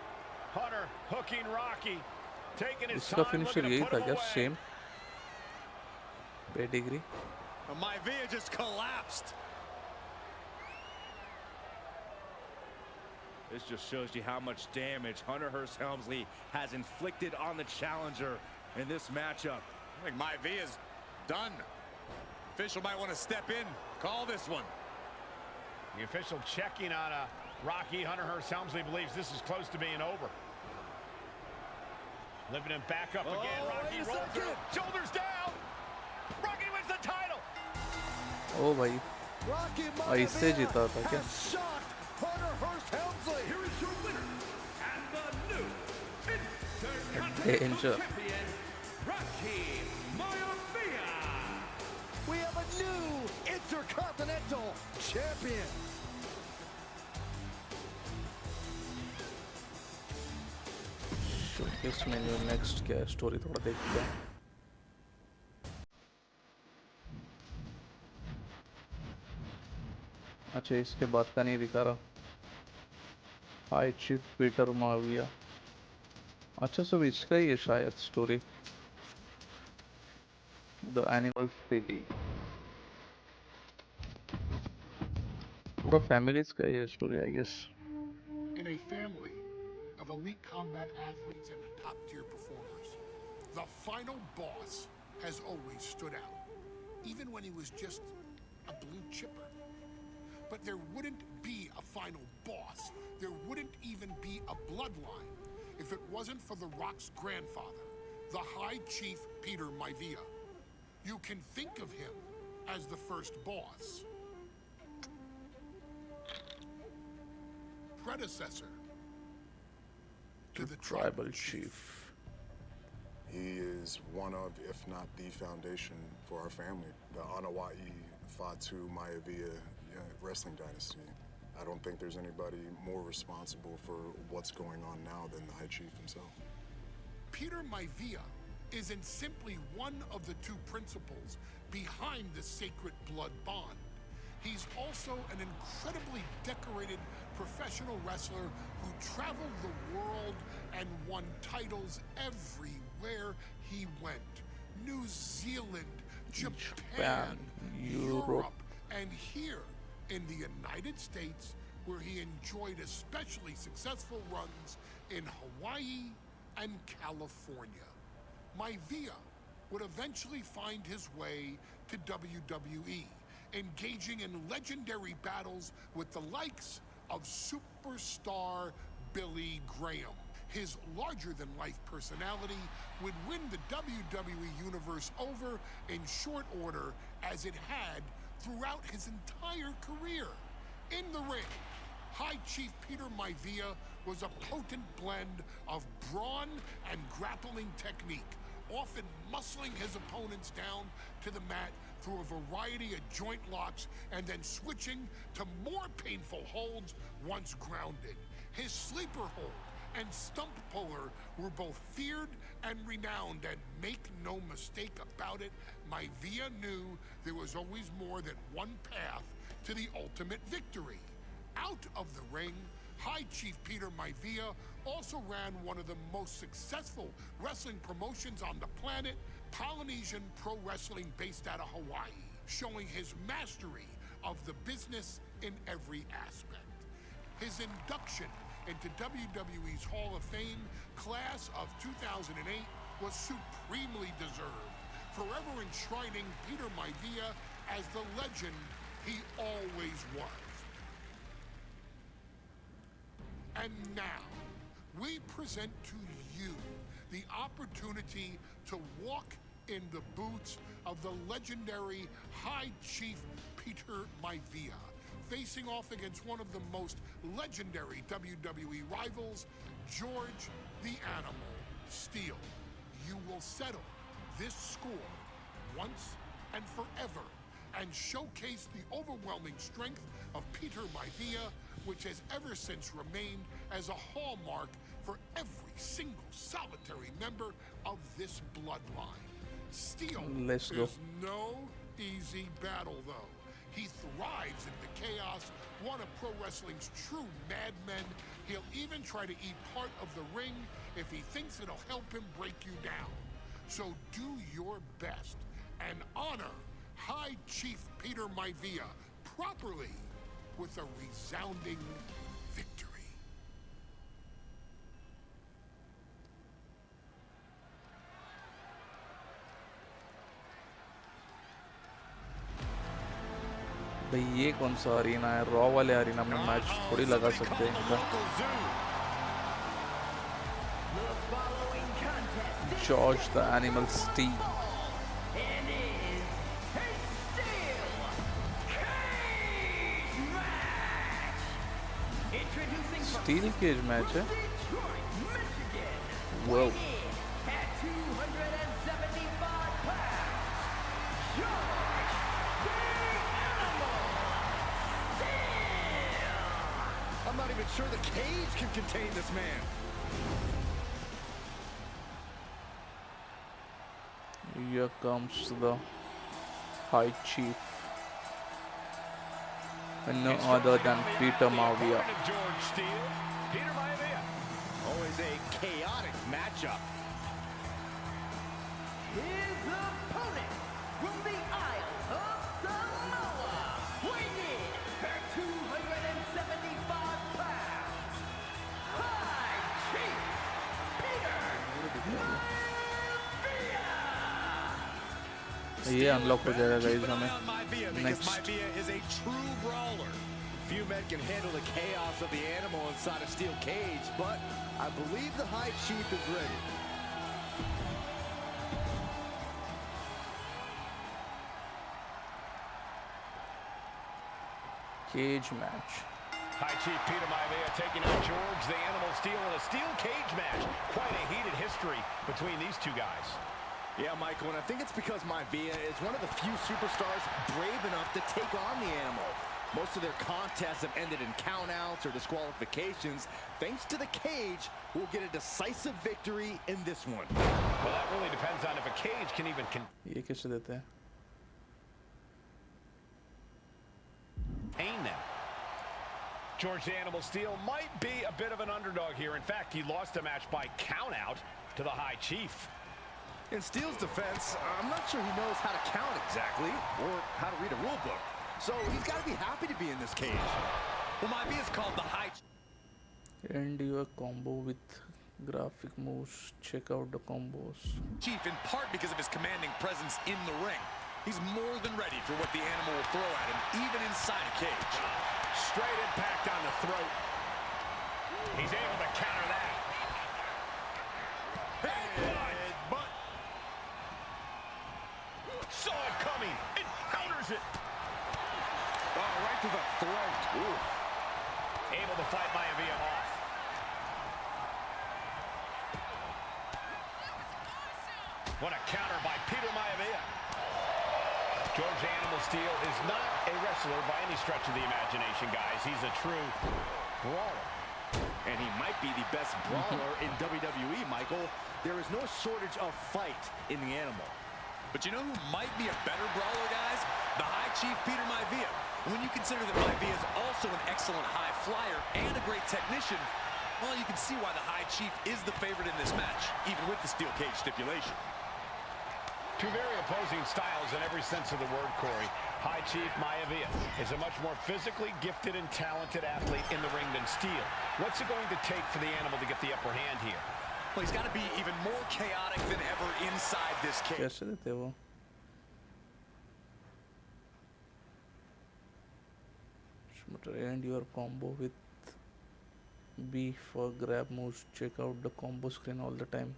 Hunter hooking Rocky, taking his इसका time, finisher looking यही to put था him क्या? away. Same. Pedigree. Maivia just collapsed. This just shows you how much damage Hunter Hearst Helmsley has inflicted on the challenger in this matchup. I think Maivia's done. Official might want to step in, call this one. The official checking on Rocky. Hunter Hearst Helmsley believes this is close to being over. Lifting him back up again. Rocky rolls through. Shoulders down. Rocky wins the title. Oh भाई. Rocky ऐसे जीता था क्या? has shocked Hunter Hearst Helmsley. Here is your winner and the new Intercontinental Danger. Champion, Rocky Maivia. We have a new Intercontinental Champion. Showcase menu next क्या है? Story थोड़ा देखते हैं. अच्छा इसके बाद का नहीं दिखा रहा. हाई चीफ पीटर माविया. अच्छा सब इसका ही है शायद स्टोरी. The animal city. पूरा फैमिलीज का ही है story I guess. In a family of elite combat athletes and top-tier performers, the final boss has always stood out, even when he was just a blue chipper. But there wouldn't be a final boss. There wouldn't even be a bloodline if it wasn't for The Rock's grandfather, the High Chief Peter Maivia. You can think of him as the first boss. Predecessor to the tribal chief. He is one of, if not the foundation for our family, the Anawa'i Fatu Maivia wrestling dynasty. I don't think there's anybody more responsible for what's going on now than the High Chief himself. Peter Maivia isn't simply one of the two principals behind the sacred blood bond. He's also an incredibly decorated professional wrestler who traveled the world and won titles everywhere he went. New Zealand, Japan, Europe, and here in the United States, where he enjoyed especially successful runs in Hawaii and California. Maivia would eventually find his way to WWE, engaging in legendary battles with the likes of superstar Billy Graham. His larger-than-life personality would win the WWE Universe over in short order, as it had throughout his entire career. In the ring, High Chief Peter Maivia was a potent blend of brawn and grappling technique, often muscling his opponents down to the mat through a variety of joint locks and then switching to more painful holds once grounded. His sleeper hold and stump puller were both feared and renowned, and make no mistake about it, Maivia knew there was always more than one path to the ultimate victory. Out of the ring, High Chief Peter Maivia also ran one of the most successful wrestling promotions on the planet, Polynesian Pro Wrestling, based out of Hawaii, showing his mastery of the business in every aspect. His induction into WWE's Hall of Fame class of 2008 was supremely deserved, forever enshrining Peter Maivia as the legend he always was. And now, we present to you the opportunity to walk in the boots of the legendary High Chief Peter Maivia, facing off against one of the most legendary WWE rivals, George the Animal Steele. You will settle this score once and forever and showcase the overwhelming strength of Peter Maivia, which has ever since remained as a hallmark for every single solitary member of this bloodline. Steele Let's go. is no easy battle, though. He thrives in the chaos, one of pro wrestling's true madmen. He'll even try to eat part of the ring if he thinks it'll help him break you down. So do your best and honor High Chief Peter Maivia properly with a resounding victory. भाई ये कौन सा arena है? Raw वाले arena में match थोड़ी लगा सकते हैं इनका। George the Animal Steele. Steel cage match है। Wow. I'm not even sure the cage can contain this man. Here comes the High Chief, and no other than Peter Maivia. Peter Maivia. Always a chaotic matchup. His opponent from the Isle of Samoa, weighing in at 275 pounds, High Chief Peter Maivia. ये unlock हो जाएगा guys हमें next. Maivia is a true brawler. Few men can handle the chaos of the animal inside a steel cage, but I believe the High Chief is ready. Cage match. High Chief Peter Maivia taking on George the Animal Steel in a steel cage match. Quite a heated history between these two guys. Yeah, Michael, and I think it's because Maivia is one of the few superstars brave enough to take on the animal. Most of their contests have ended in countouts or disqualifications. Thanks to the cage, we'll get a decisive victory in this one. Well, that really depends on if a cage can even ये कैसे देते हैं? contain them. George the Animal Steel might be a bit of an underdog here. In fact, he lost a match by countout to the High Chief. In Steel's defense, I'm not sure he knows how to count exactly or how to read a rule book. So he's got to be happy to be in this cage. Well, Maivia is called the High End your combo with graphic moves. Check out the combos. Chief, in part because of his commanding presence in the ring. He's more than ready for what the animal will throw at him, even inside a cage. Straight impact on the throat. He's able to counter that. Headbutt. Saw it coming. It counters it. Oh, right to the throat. Ooh. Able to fight Maivia off. What a counter by Peter Maivia. George the Animal Steel is not a wrestler by any stretch of the imagination, guys. He's a true brawler. And he might be the best brawler in WWE, Michael. There is no shortage of fight in the animal. But you know who might be a better brawler, guys? The High Chief Peter Maivia. When you consider that Maivia is also an excellent high flyer and a great technician, well, you can see why the High Chief is the favorite in this match, even with the steel cage stipulation. Two very opposing styles in every sense of the word, Corey. High Chief Maivia is a much more physically gifted and talented athlete in the ring than Steel. What's it going to take for the animal to get the upper hand here? Well, he's got to be even more chaotic than ever inside this cage. कैसे देते हैं वो? End your combo with B for grab moves. Check out the combo screen all the time.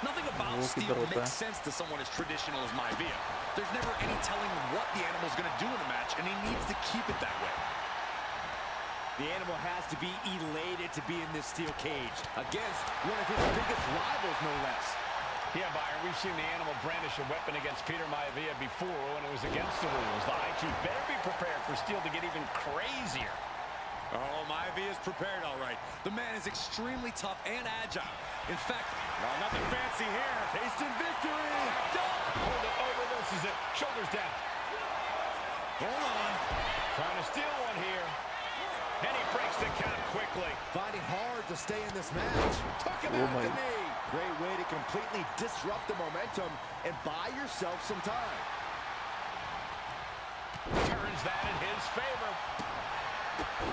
Nothing about Steel makes sense to someone as traditional as Maivia. There's never any telling what the animal's going to do in a match, and he needs to keep it that way. The animal has to be elated to be in this steel cage against one of his biggest rivals, no less. Yeah, Byron, we've seen the animal brandish a weapon against Peter Maivia before when it was against the rules. The High Chief better be prepared for Steel to get even crazier. Oh, Maivia is prepared, all right. The man is extremely tough and agile. In fact, nothing fancy here. Tasting victory. Hold it, oh, reverses it. Shoulders down. Hold on. Trying to steal one here. And he breaks the count quickly. Finding hard to stay in this match. Took him Oh out my. the knee. Great way to completely disrupt the momentum and buy yourself some time. Turns that in his favor.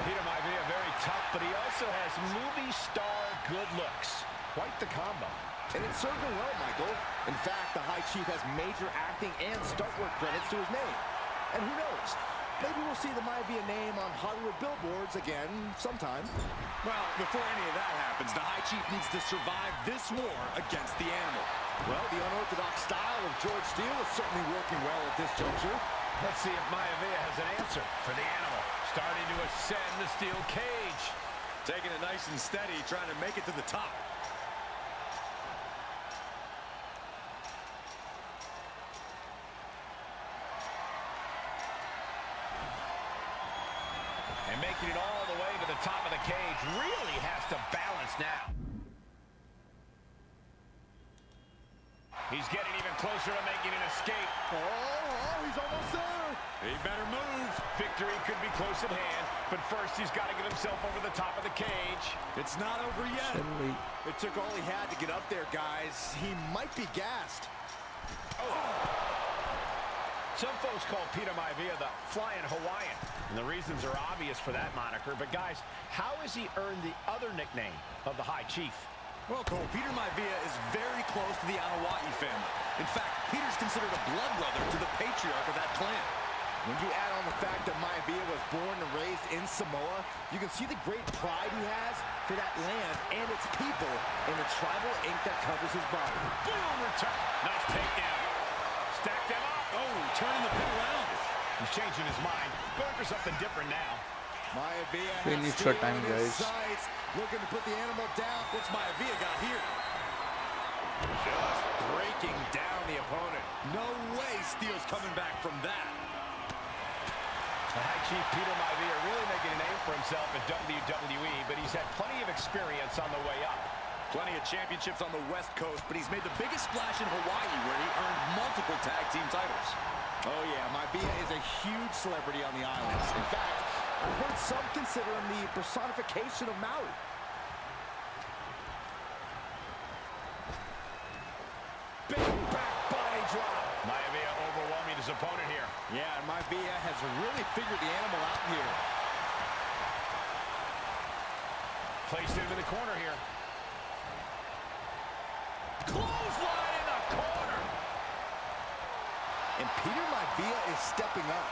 Peter Maivia very tough, but he also has movie star good looks. Quite the combo. And it's served him well, Michael. In fact, the High Chief has major acting and stunt work credits to his name. And who knows? Maybe we'll see the Maivia name on Hollywood billboards again sometime. Well, before any of that happens, the High Chief needs to survive this war against the animal. Well, the unorthodox style of George Steele is certainly working well at this juncture. Let's see if Maivia has an answer for the animal. Starting to ascend the steel cage. Taking it nice and steady, trying to make it to the top. And making it all the way to the top of the cage. Really has to balance now. He's getting even closer to making an escape. Oh, he's almost there. He better move. Victory could be close at hand, but first he's got to get himself over the top of the cage. It's not over yet. Shelly. It took all he had to get up there, guys. He might be gassed. Some folks call Peter Maivia the Flying Hawaiian, and the reasons are obvious for that moniker. But guys, how has he earned the other nickname of the High Chief? Well, Cole, Peter Maivia is very close to the Anoa'i family. In fact, Peter's considered a blood brother to the patriarch of that clan. When you add on the fact that Maivia was born and raised in Samoa, you can see the great pride he has for that land and its people in the tribal ink that covers his body. Boom, return. Nice takedown. Stack them up. Oh, turning the pin around. He's changing his mind. Going for something different now. Maivia Finish has your Steele time, in his guys. sights, looking to put the animal down. What's Maivia got here? Just breaking down the opponent. No way Steele's coming back from that. The High Chief Peter Maivia really making a name for himself in WWE, but he's had plenty of experience on the way up. Plenty of championships on the West Coast, but he's made the biggest splash in Hawaii, where he earned multiple tag team titles. Oh yeah, Maivia is a huge celebrity on the islands. In fact, I've heard some consider him the personification of Maui. Big back body drop. Maivia overwhelming his opponent here. Yeah, and Maivia has really figured the animal out here. Placed into the corner here. Clothesline in the corner. And Peter Maivia is stepping up.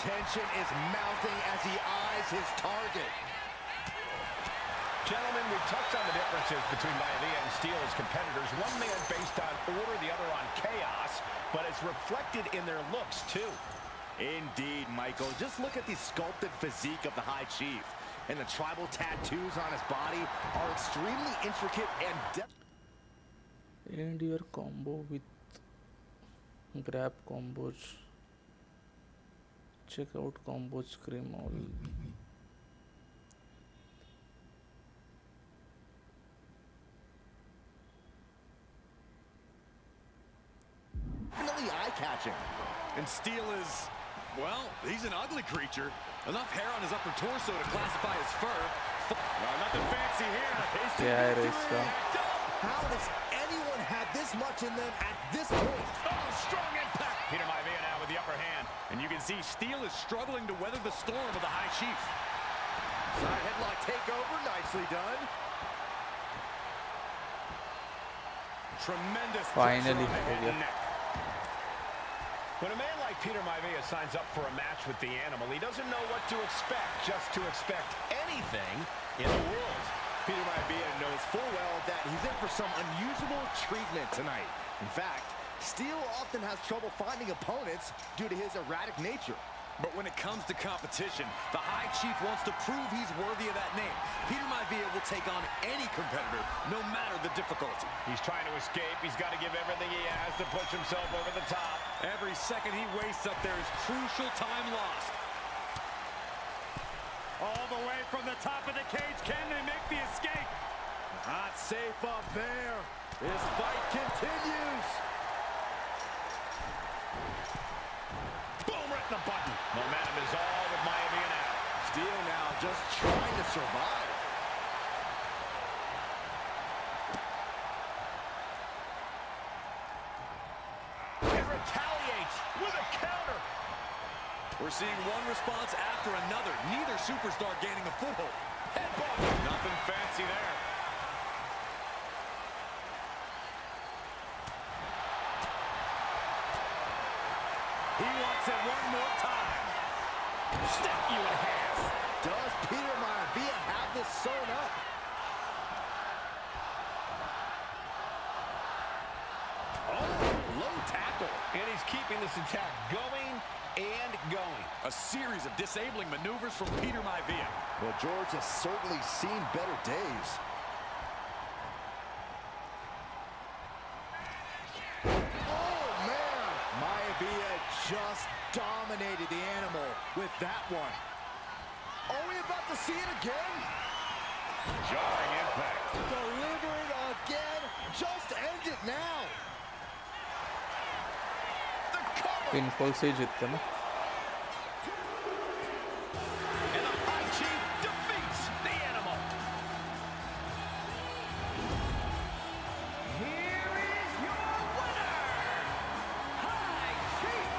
Tension is mounting as he eyes his target. Gentlemen, we've touched on the differences between Maivia and Steele as competitors. One man based on order, the other on chaos, but it's reflected in their looks, too. Indeed, Michael. Just look at the sculpted physique of the High Chief. And the tribal tattoos on his body are extremely intricate and depth. And your combo with grab combos. Check out combos scream all. Definitely eye-catching. And Steele is, well, he's an ugly creature. Enough hair on his upper torso to classify as fur. Nothing fancy here. Yeah, it is. How does anyone have this much in them at this point? Oh, strong impact. Peter Maivia now with the upper hand. And you can see Steele is struggling to weather the storm of the High Chief. Side headlock takeover, nicely done. Tremendous. Finally. When a man like Peter Maivia signs up for a match with the animal, he doesn't know what to expect, just to expect anything in the world. Peter Maivia knows full well that he's in for some unusual treatment tonight. In fact, Steele often has trouble finding opponents due to his erratic nature. But when it comes to competition, the High Chief wants to prove he's worthy of that name. Peter Maivia will take on any competitor, no matter the difficulty. He's trying to escape. He's got to give everything he has to push himself over the top. Every second he wastes up there is crucial time lost. All the way from the top of the cage. Can they make the escape? Not safe up there. This fight continues. Boom, right hitting the button. Momentum is all with Maivia now. Steel now just trying to survive. It retaliates with a counter. We're seeing one response after another. Neither superstar gaining a foothold. Headbutt. Nothing fancy there. He wants it one more time. Snap you in half. Does Peter Maivia have this sewn up? Oh, low tackle. And he's keeping this attack going and going. A series of disabling maneuvers from Peter Maivia. Well, George has certainly seen better days. Oh, man! Maivia just dominated the animal with that one. Are we about to see it again? Jarring impact. Delivered again. Just end it now. Pinfall से ही जीतते ना. And the High Chief defeats the animal. Here is your winner, High Chief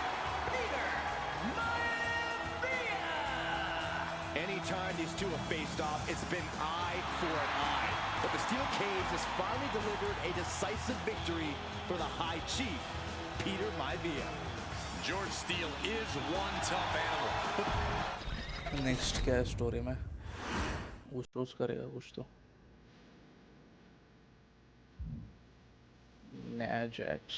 Peter Maivia. Anytime these two have faced off, it's been eye for an eye. But the steel cage has finally delivered a decisive victory for the High Chief, Peter Maivia. George Steele is one tough animal. Next क्या है story में? कुछ रोज करेगा कुछ तो. नया Jacques.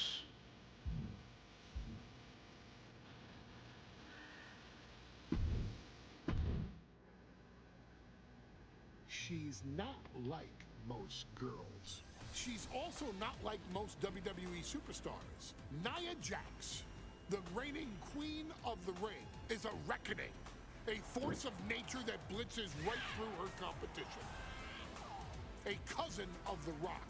She's not like most girls. She's also not like most WWE superstars. Nia Jax, the reigning queen of the ring, is a reckoning, a force of nature that blitzes right through her competition. A cousin of The Rock,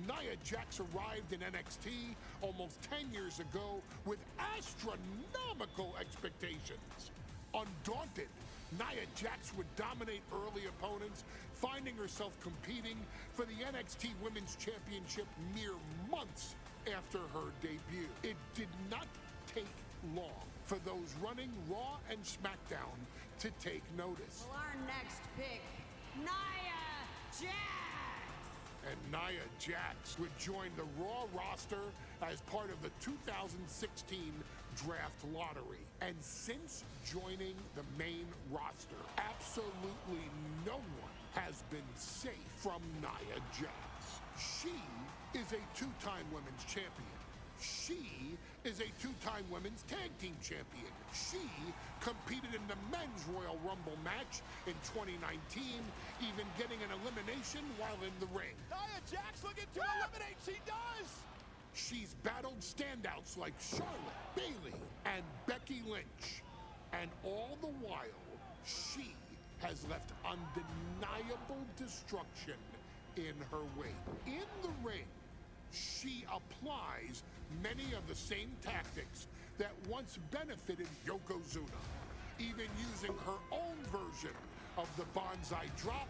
Nia Jax arrived in NXT almost 10 years ago with astronomical expectations. Undaunted, Nia Jax would dominate early opponents, finding herself competing for the NXT Women's Championship mere months after her debut. It did not take long for those running Raw and SmackDown to take notice. Well, our next pick, Nia Jax. And Nia Jax would join the Raw roster as part of the 2016 draft lottery. And since joining the main roster, absolutely no one has been safe from Nia Jax. She is a two-time women's champion. She is a two-time women's tag team champion. She competed in the men's Royal Rumble match in 2019, even getting an elimination while in the ring. Nia Jax looking to eliminate. She does. She's battled standouts like Charlotte, Bayley, and Becky Lynch. And all the while, she has left undeniable destruction in her wake. In the ring, she applies many of the same tactics that once benefited Yokozuna, even using her own version of the bonsai drop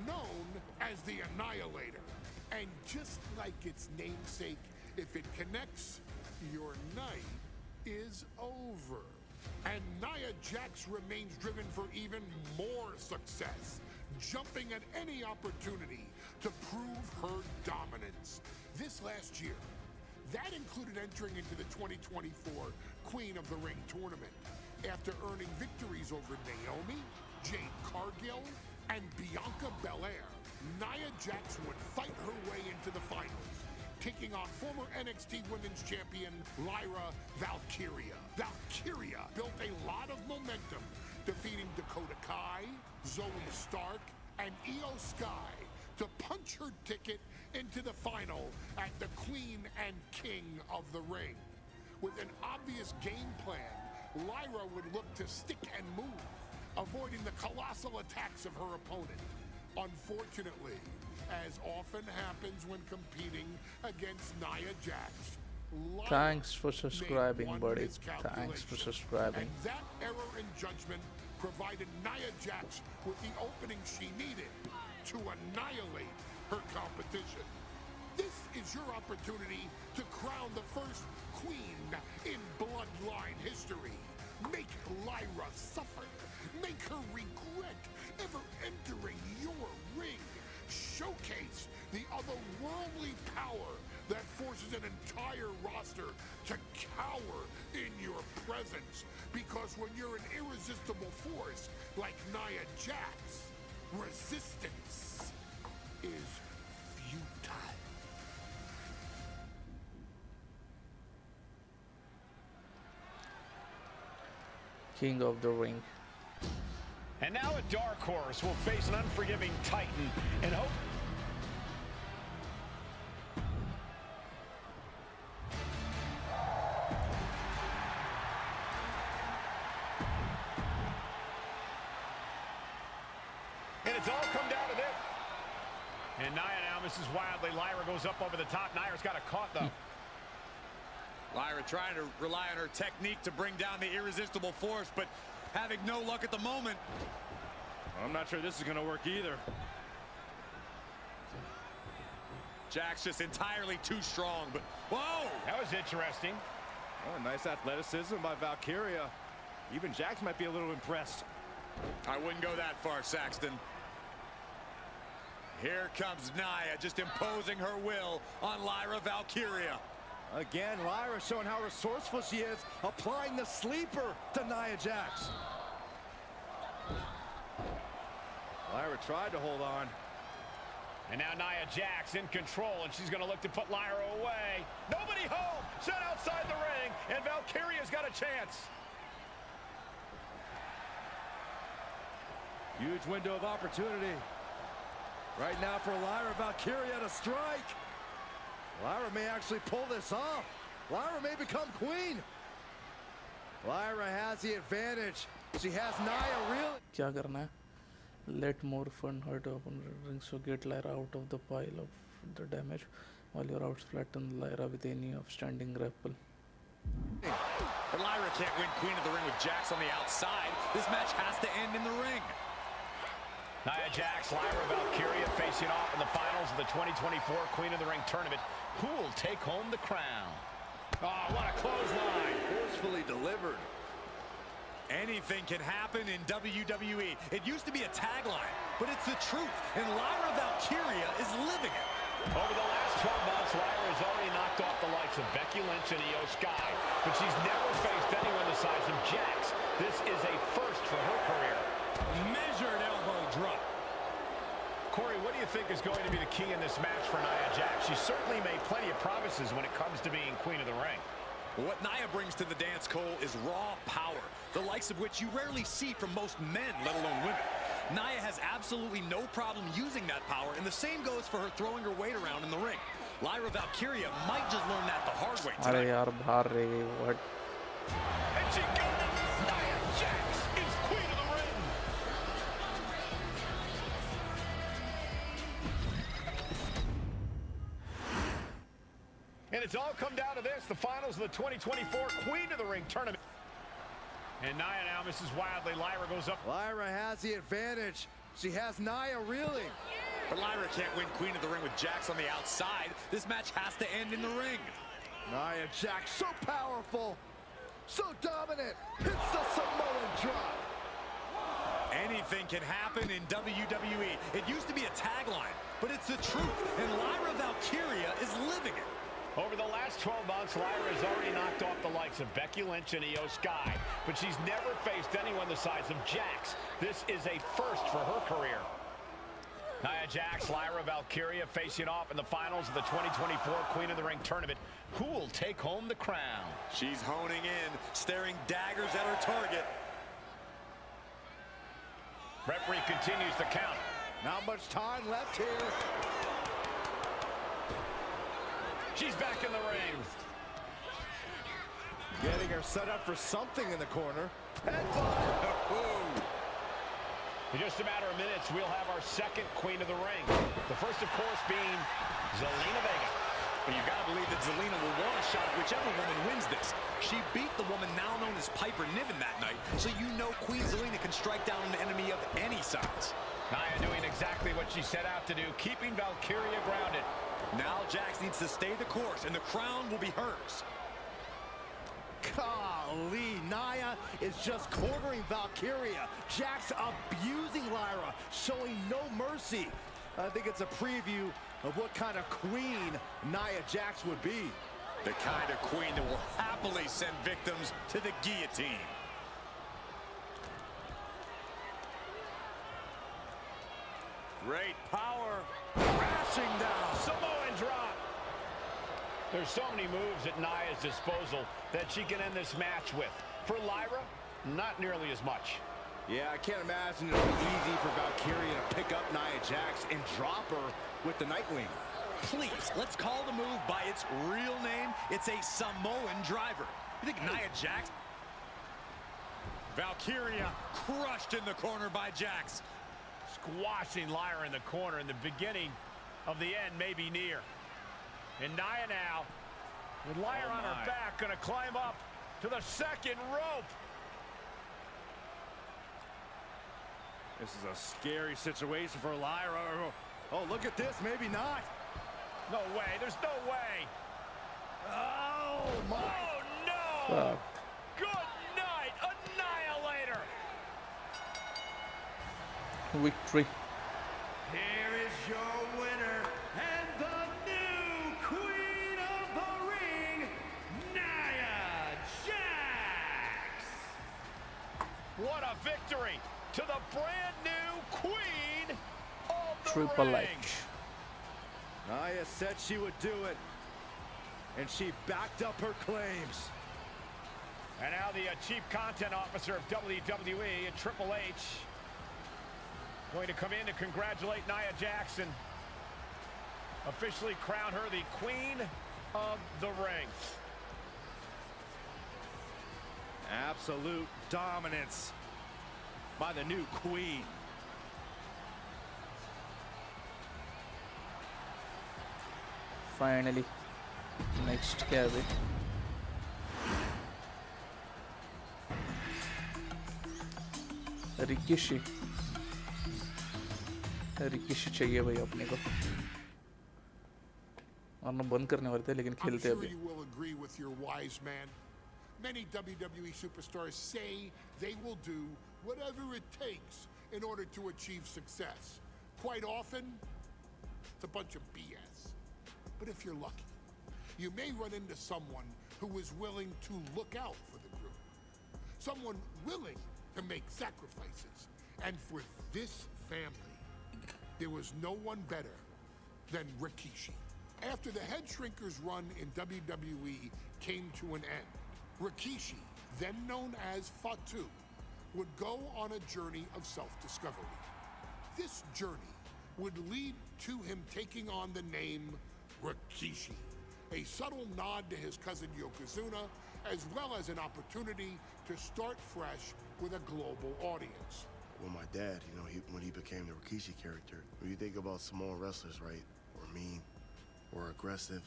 known as the Annihilator. And just like its namesake, if it connects, your night is over. And Nia Jax remains driven for even more success, jumping at any opportunity to prove her dominance. This last year, that included entering into the 2024 Queen of the Ring tournament after earning victories over Naomi, Jade Cargill, and Bianca Belair. Nia Jax would fight her way into the finals, taking on former NXT Women's Champion Lyra Valkyria. Valkyria built a lot of momentum, defeating Dakota Kai, Zoe Stark, and Io Sky to punch her ticket into the final at the Queen and King of the Ring. With an obvious game plan, Lyra would look to stick and move, avoiding the colossal attacks of her opponent. Unfortunately, as often happens when competing against Nia Jax, Lyra for subscribing, made one buddy. miscalculation. Thanks for subscribing. And that error in judgment provided Nia Jax with the opening she needed to annihilate her competition. This is your opportunity to crown the first queen in Bloodline history. Make Lyra suffer. Make her regret ever entering your ring. Showcase the otherworldly power that forces an entire roster to cower in your presence. Because when you're an irresistible force like Nia Jax, resistance is futile. King of the ring. And now a dark horse will face an unforgiving Titan and hope. And it's all come down to this. And Nia now misses wildly. Lyra goes up over the top. Nia's got a caught though. Lyra trying to rely on her technique to bring down the irresistible force, but having no luck at the moment. I'm not sure this is going to work either. Jax just entirely too strong, but whoa! That was interesting. Oh, nice athleticism by Valkyria. Even Jax might be a little impressed. I wouldn't go that far, Saxton. Here comes Nia, just imposing her will on Lyra Valkyria. Again, Lyra showing how resourceful she is, applying the sleeper to Nia Jax. Lyra tried to hold on. And now Nia Jax in control, and she's going to look to put Lyra away. Nobody home, set outside the ring, and Valkyria's got a chance. Huge window of opportunity. Right now for Lyra Valkyria to strike. Lyra may actually pull this off. Lyra may become queen. Lyra has the advantage. She has Nia really. क्या करना है? Let more fun hurt opponent, so get Lyra out of the pile of the damage while your outs flatten Lyra with any upstanding grapple. But Lyra can't win Queen of the Ring with Jax on the outside. This match has to end in the ring. Nia Jax, Lyra Valkyria facing off in the finals of the 2024 Queen of the Ring tournament. Who will take home the crown? Oh, what a clothesline. Forcefully delivered. Anything can happen in WWE. It used to be a tagline, but it's the truth, and Lyra Valkyria is living it. Over the last 12 months, Lyra has already knocked off the likes of Becky Lynch and Io Sky, but she's never faced anyone the size of Jax. This is a first for her career. Measured elbow drop. Corey, what do you think is going to be the key in this match for Nia Jax? She certainly made plenty of promises when it comes to being Queen of the Ring. What Nia brings to the dance, Cole, is raw power, the likes of which you rarely see from most men, let alone women. Nia has absolutely no problem using that power, and the same goes for her throwing her weight around in the ring. Lyra Valkyria might just learn that the hard way tonight. अरे यार बाहर रह गई, what? And she got it! Nia Jax is Queen of the Ring! And it's all come down to this, the finals of the 2024 Queen of the Ring tournament. And Nia now misses wildly. Lyra goes up. Lyra has the advantage. She has Nia reeling. But Lyra can't win Queen of the Ring with Jax on the outside. This match has to end in the ring. Nia Jax, so powerful, so dominant, hits the Samoan drop. Anything can happen in WWE. It used to be a tagline, but it's the truth, and Lyra Valkyria is living it. Over the last 12 months, Lyra has already knocked off the likes of Becky Lynch and Io Sky, but she's never faced anyone the size of Jax. This is a first for her career. Nia Jax, Lyra Valkyria facing off in the finals of the 2024 Queen of the Ring tournament. Who will take home the crown? She's honing in, staring daggers at her target. Referee continues the count. Not much time left here. She's back in the ring. Getting her set up for something in the corner. Headbutt. In just a matter of minutes, we'll have our second Queen of the Ring. The first, of course, being Zelina Vega. But you've got to believe that Zelina will want a shot at whichever woman wins this. She beat the woman now known as Piper Niven that night, so you know Queen Zelina can strike down an enemy of any size. Nia doing exactly what she set out to do, keeping Valkyria grounded. Now Jax needs to stay the course, and the crown will be hers. Golly, Nia is just cornering Valkyria. Jax abusing Lyra, showing no mercy. I think it's a preview of what kind of queen Nia Jax would be. The kind of queen that will happily send victims to the guillotine. Great power. Crashing down. Samoan drop. There's so many moves at Nia's disposal that she can end this match with. For Lyra, not nearly as much. Yeah, I can't imagine it'll be easy for Valkyria to pick up Nia Jax and drop her with the Nightwing. Please, let's call the move by its real name. It's a Samoan driver. You think Nia Jax? Valkyria crushed in the corner by Jax. Squashing Lyra in the corner, and the beginning of the end may be near. And Nia now, with Lyra on her back, gonna climb up to the second rope. This is a scary situation for Lyra. Oh, look at this, maybe not. No way, there's no way. Oh, my. Oh, no. Good night, Annihilator. Victory. Here is your winner and the new Queen of the Ring, Nia Jax. What a victory to the brand new Queen of the Triple Ring. H. Nia said she would do it, and she backed up her claims. And now the Chief Content Officer of WWE, Triple H, going to come in to congratulate Nia Jax, officially crown her the Queen of the Ring. Absolute dominance by the new queen. Finally, next carry. Rikishi चाहिए भाई अपने को, वरना बंद करने वाले थे लेकिन खेलते अभी. You will agree with your wise man. Many WWE superstars say they will do whatever it takes in order to achieve success. Quite often, it's a bunch of BS. But if you're lucky, you may run into someone who is willing to look out for the group. Someone willing to make sacrifices. And for this family, there was no one better than Rikishi. After the Head Shrinkers run in WWE came to an end, Rikishi, then known as Fatu, would go on a journey of self-discovery. This journey would lead to him taking on the name Rikishi, a subtle nod to his cousin Yokozuna, as well as an opportunity to start fresh with a global audience. Well, my dad, you know, when he became the Rikishi character, when you think about Samoan wrestlers, right, or mean, or aggressive,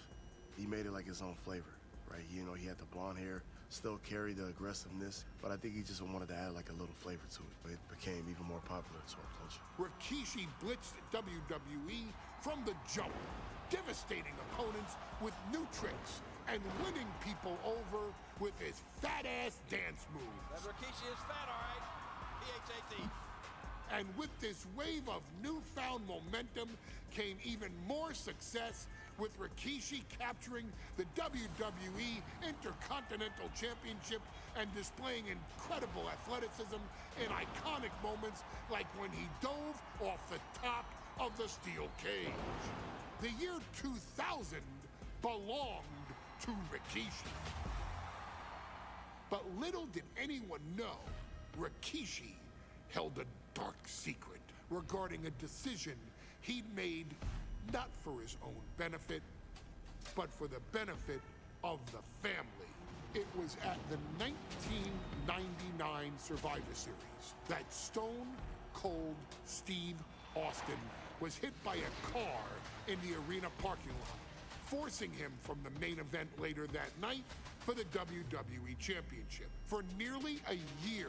he made it like his own flavor, right? You know, he had the blonde hair, still carried the aggressiveness, but I think he just wanted to add like a little flavor to it, but it became even more popular to our culture. Rikishi blitzed WWE from the jump, devastating opponents with new tricks and winning people over with his fat-ass dance moves. That Rikishi is fat, all right. P-H-A-T. And with this wave of newfound momentum came even more success, with Rikishi capturing the WWE Intercontinental Championship and displaying incredible athleticism in iconic moments like when he dove off the top of the steel cage. The year 2000 belonged to Rikishi. But little did anyone know, Rikishi held a dark secret regarding a decision he'd made not for his own benefit, but for the benefit of the family. It was at the 1999 Survivor Series that Stone Cold Steve Austin was hit by a car in the arena parking lot, forcing him from the main event later that night for the WWE Championship. For nearly a year,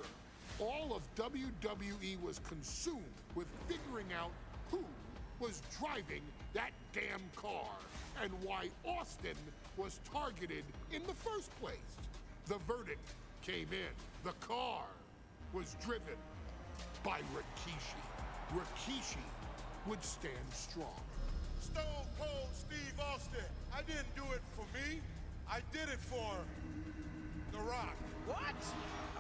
all of WWE was consumed with figuring out who was driving that damn car and why Austin was targeted in the first place. The verdict came in. The car was driven by Rikishi. Rikishi would stand strong. Stone Cold Steve Austin. I didn't do it for me. I did it for The Rock. What?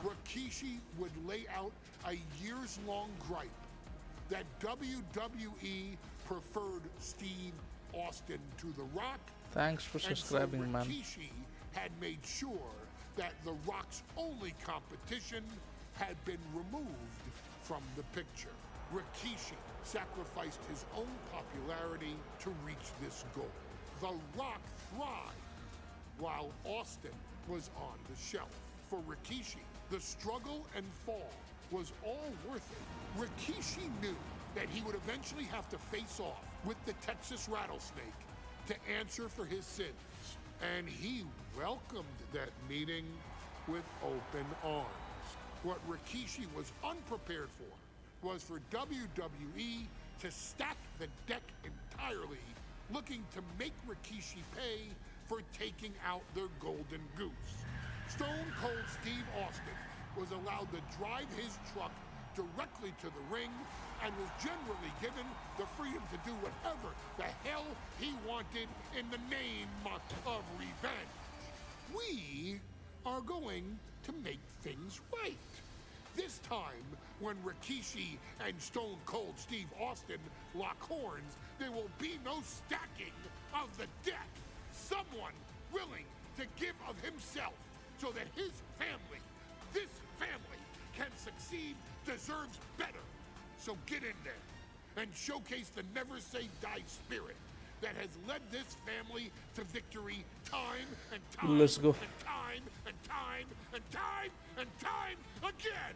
Rikishi would lay out a years-long gripe that WWE preferred Steve Austin to The Rock. Thanks for subscribing, and so man. Rikishi had made sure that The Rock's only competition had been removed from the picture. Rikishi sacrificed his own popularity to reach this goal. The Rock thrived while Austin was on the shelf. For Rikishi, the struggle and fall was all worth it. Rikishi knew that he would eventually have to face off with the Texas Rattlesnake to answer for his sins. And he welcomed that meeting with open arms. What Rikishi was unprepared for was for WWE to stack the deck entirely, looking to make Rikishi pay for taking out their golden goose. Stone Cold Steve Austin was allowed to drive his truck directly to the ring and was generally given the freedom to do whatever the hell he wanted in the name of revenge. We are going to make things right. This time, when Rikishi and Stone Cold Steve Austin lock horns, there will be no stacking of the deck. Someone willing to give of himself so that his family, this family, can succeed, deserves better. So get in there and showcase the never say die spirit that has led this family to victory time and time. Let's go. And time and time and time and time again.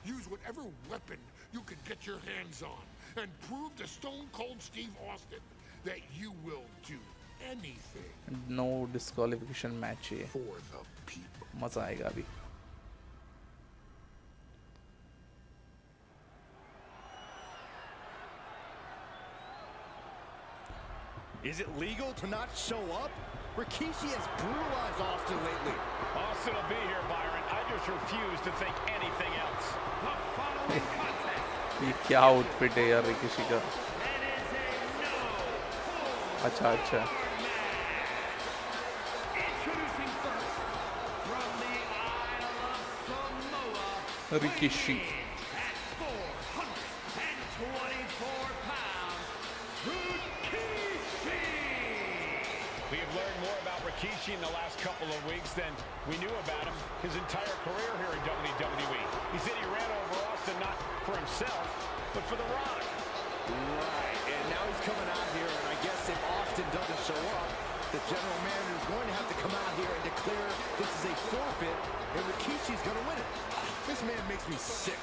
Use whatever weapon you can get your hands on and prove to Stone Cold Steve Austin that you will do anything. No disqualification match है. For the people. मजा आएगा अभी. Is it legal to not show up? Rikishi has brutalized Austin lately. Austin will be here, Byron. I just refuse to think anything else. The following contest. ये क्या outfit है यार Rikishi का. अच्छा अच्छा. Introducing first from the Isle of Samoa. Rikishi. At 424 pounds, Rikishi. We have learned more about Rikishi in the last couple of weeks than we knew about him his entire career here in WWE. He said he ran over Austin not for himself, but for The Rock. Right, and now he's coming out here, and I guess if Austin doesn't show up, the general manager is going to have to come out here and declare this is a forfeit, and Rikishi's going to win it. This man makes me sick.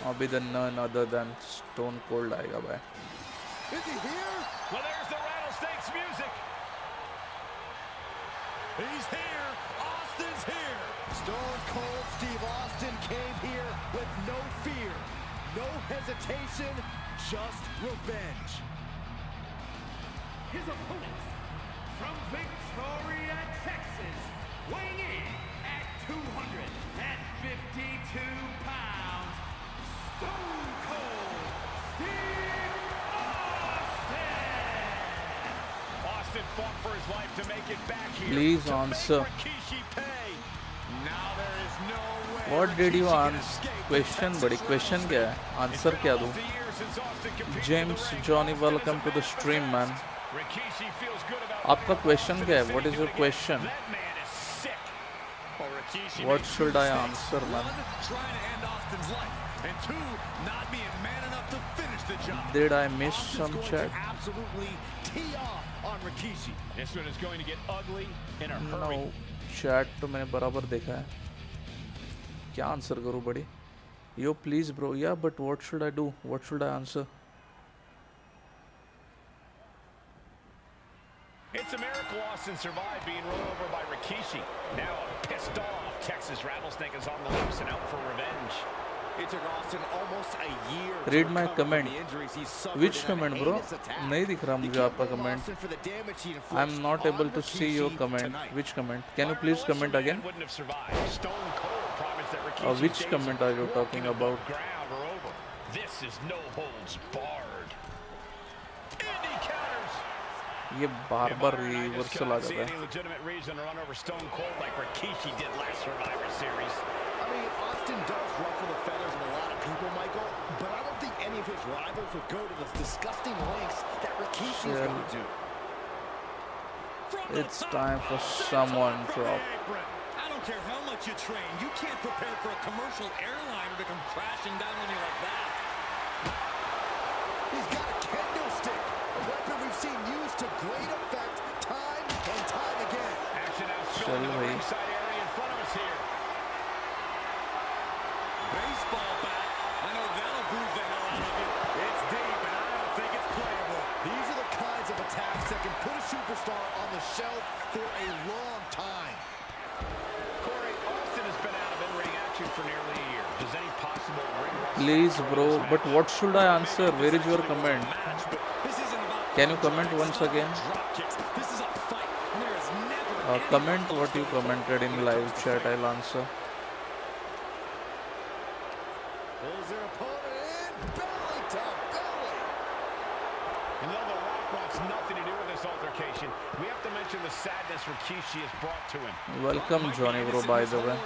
अभी then none other than Stone Cold आएगा भाई. Is he here? Well, there's the Rattlesnakes music. He's here. Austin's here. Stone Cold Steve Austin came here with no fear, no hesitation, just revenge. His opponents from Victoria, Texas, weighing in at 252 pounds, Stone Cold Steve Austin. Austin fought for his life to make it back here. Please to answer. make Rikishi pay. Now there is no way. What did you Rikishi can answer? escape Question the बड़ी Texas question Rattlesnake. क्या है? Answer क्या दूँ? It's been almost a year since Austin competed in James the ring. Johnny, Austin welcome is to the about stream, man. Rikishi feels good about आपका question क्या है? What is your question? That man is sick. Oh, Rikishi What made should two I mistakes. answer, man? One, trying to end Austin's life. And two, not being man enough to finish the job. Did I miss Austin's some going chat? to absolutely tee off on Rikishi. This one is going to get ugly in a hurry. No, chat तो मैंने बराबर देखा है. क्या answer करूँ बड़ी? Yo, please, bro. Yeah, but what should I do? What should I answer? It's a miracle Austin survived being run over by Rikishi. Now a pissed off Texas Rattlesnake is on the loose and out for revenge. It took Austin almost a year Read to my recover comment. from the injuries he suffered Which in comment, that bro? heinous attack. नहीं दिख रहा You मुझे can't आपका blame comment. Austin for the damage he inflicts I'm not able on to see your Rikishi comment. tonight. Which comment? Can you please comment again? Wouldn't have survived. Stone Cold promised that Rikishi's Which days comment are you of talking walking about? above ground are over. This is no holds barred. And he counters. ये बार-बार reversal आ जाता है. Any legitimate reason to run over Stone Cold like Rikishi did last Survivor Series. I mean, Austin does ruffle the feathers of a lot of people, Michael, but I don't think any of his rivals would go to the disgusting lengths that Rikishi is going to do. It's time for someone drop. I don't care how much you train, you can't prepare for a commercial airliner to come crashing down on you like that. He's got a kendo stick, a weapon we've seen used to great effect time and time again. Action now spilling to the ringside area in front of us here. Baseball bat. I know that'll bruise the hell out of you. It's deep, and I don't think it's playable. These are the kinds of attacks that can put a superstar on the shelf for a long time. Corey, Austin has been out of in-ring action for nearly a year. Does any possible ring rust Please, occur in bro. this But match? what should I answer? Where is your comment? Can you comment once again? This is a fight, and there is never Comment what you commented in live chat. I'll answer. Pulls their opponent in, belly to belly. And though The Rock wants nothing to do with this altercation, we have to mention the sadness Rikishi has brought to him. Welcome, Johnny, bro, by the way.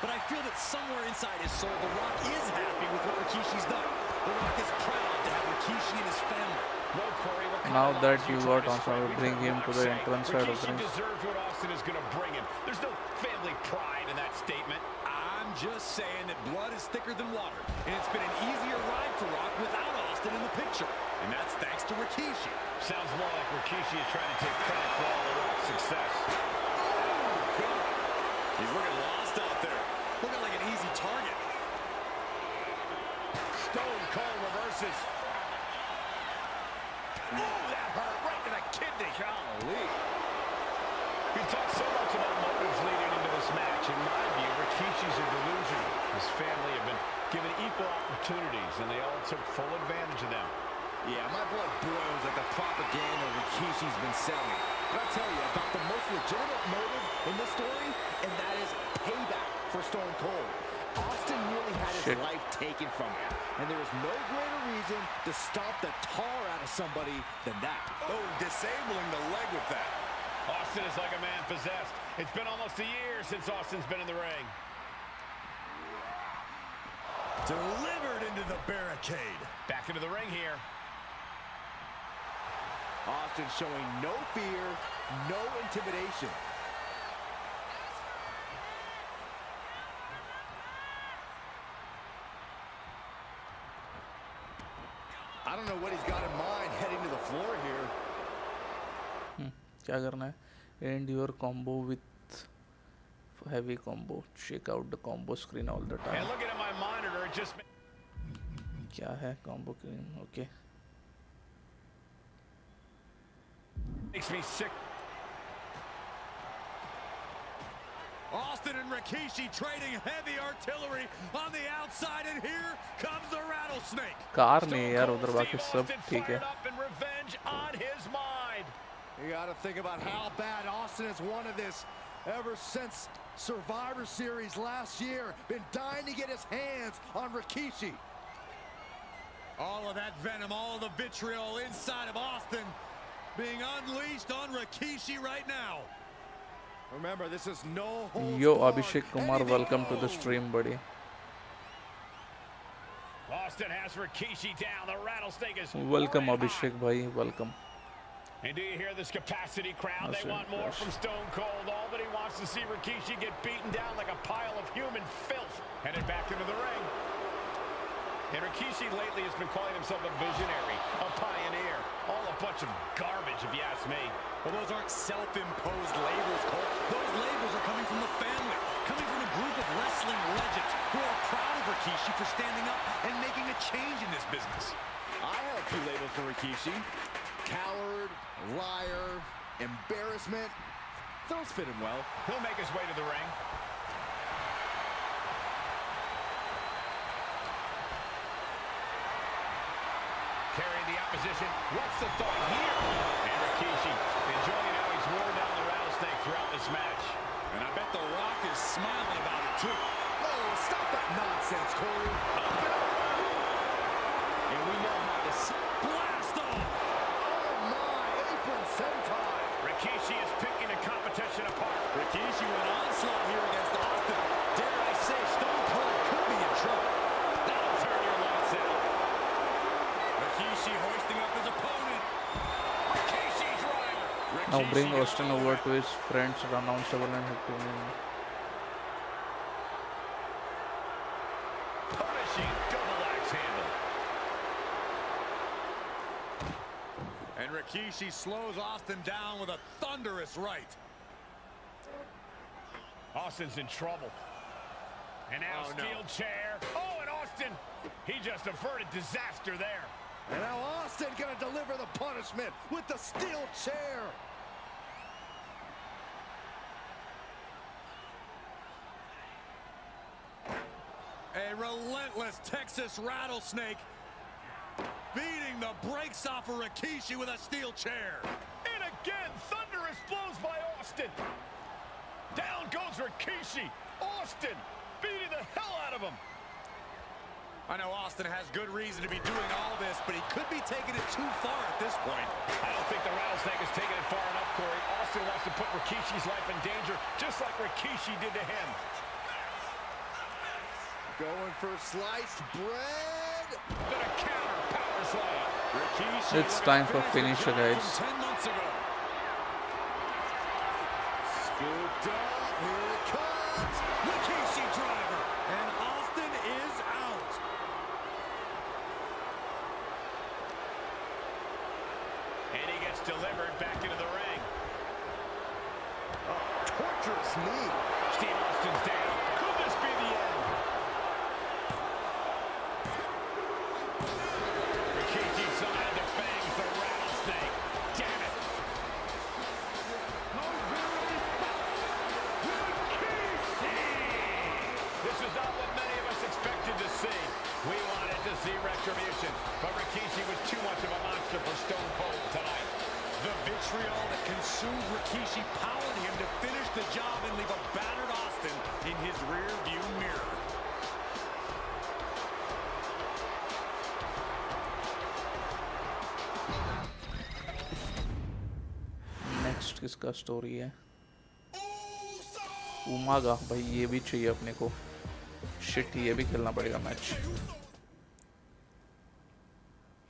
But I feel that somewhere inside his soul, The Rock is happy with what Rikishi's done. The Rock is proud to have Rikishi and his family. Well, Corey, what Now kind of that odds you try got to Austin, spread? I will We've bring heard him The to Rock the say entrance side of Rikishi things. deserves what Austin is going to bring him. There's no family pride in that statement. I'm just saying that blood is thicker than water, and it's been an easier ride for Rock without Austin in the picture, and that's thanks to Rikishi. Sounds more like Rikishi is trying to take credit for all the Rock's success. He's looking lost out there, looking like an easy target. Stone Cold reverses. Ooh, that hurt right to the kidney. Golly. We talked so much about motives leading into this match. In my view, Rikishi's a delusion. His family have been given equal opportunities, and they all took full advantage of them. Yeah, my blood boils at the propaganda Rikishi's been selling. But I'll tell you about the most legitimate motive in this story, and that is payback for Stone Cold. Austin nearly had his life taken from him, and there is no greater reason to stomp the tar out of somebody than that. Oh, disabling the leg with that. Austin is like a man possessed. It's been almost a year since Austin's been in the ring. Delivered into the barricade. Back into the ring here. Austin showing no fear, no intimidation. I don't know what he's got in mind heading to the floor here. क्या करना है? End your combo with heavy combo. Check out the combo screen all the time. And looking at my monitor, it just क्या है combo screen? Okay. makes me sick. Austin and Rikishi trading heavy artillery on the outside, and here comes the rattlesnake. Car नहीं है यार उधर बाकी सब ठीक है. Revenge on his mind. You got to think about how bad Austin has wanted this ever since Survivor Series last year. Been dying to get his hands on Rikishi. All of that venom, all of the vitriol inside of Austin being unleashed on Rikishi right now. Remember, this is no holds Yo, barred. Abhishek Kumar, welcome to the stream, buddy. Austin has Rikishi down. The rattlesnake is Welcome, Abhishek, bhai. Welcome. And do you hear this capacity crowd? They want more from Stone Cold. All that he wants to see Rikishi get beaten down like a pile of human filth. Headed back into the ring. And Rikishi lately has been calling himself a visionary, a pioneer. All a bunch of garbage, if you ask me. Well, those aren't self-imposed labels, Cole. Those labels are coming from the family, coming from a group of wrestling legends who are proud of Rikishi for standing up and making a change in this business. I have a few labels for Rikishi. Coward, liar, embarrassment. Those fit him well. He'll make his way to the ring. Carrying the opposition. What's the thought here? And Rikishi enjoying how he's worn down the rattlesnake throughout this match. And I bet The Rock is smiling about it, too. Oh, stop that nonsense, Corey. And we know how to blast off. Oh, my, apron sentai. Rikishi is picking the competition apart. Rikishi with an onslaught here against Austin. Dare I say, Stone Cold could be in trouble. That'll turn your lights out. Rikishi hoisting up his opponent. Rikishi driver. Now bring Austin over to his friends, announceable and active. Punishing double axe handle. And Rikishi slows Austin down with a thunderous right. Austin's in trouble. And now steel chair. Oh, and Austin, he just averted disaster there. And now Austin gonna deliver the punishment with the steel chair. A relentless Texas rattlesnake beating the brakes off of Rikishi with a steel chair. And again, thunderous blows by Austin. Down goes Rikishi. Austin beating the hell out of him. I know Austin has good reason to be doing all this, but he could be taking it too far at this point. I don't think the rattlesnake is taking it far enough, Corey. Austin wants to put Rikishi's life in danger, just like Rikishi did to him. Going for sliced bread. Then a counter power slam. Rikishi It's time for finisher, guys. 10 months ago. Scooped up. Here it comes. Rikishi driver. And Austin is out. And he gets delivered back into the ring. Oh, torturous knee. Steve Austin's down. Could this be the end? Rikishi side the fangs, the rattlesnake. Damn it. This is not what many of us expected to see. We wanted to see retribution, but Rikishi was too much of a monster for Stone Cold tonight. The vitriol that consumed Rikishi powered him to finish the job and leave a battered Austin in his rear-view mirror. Next किसका story है? Umaga भाई, ये भी चाहिए अपने को. Shit, ये भी खेलना पड़ेगा match.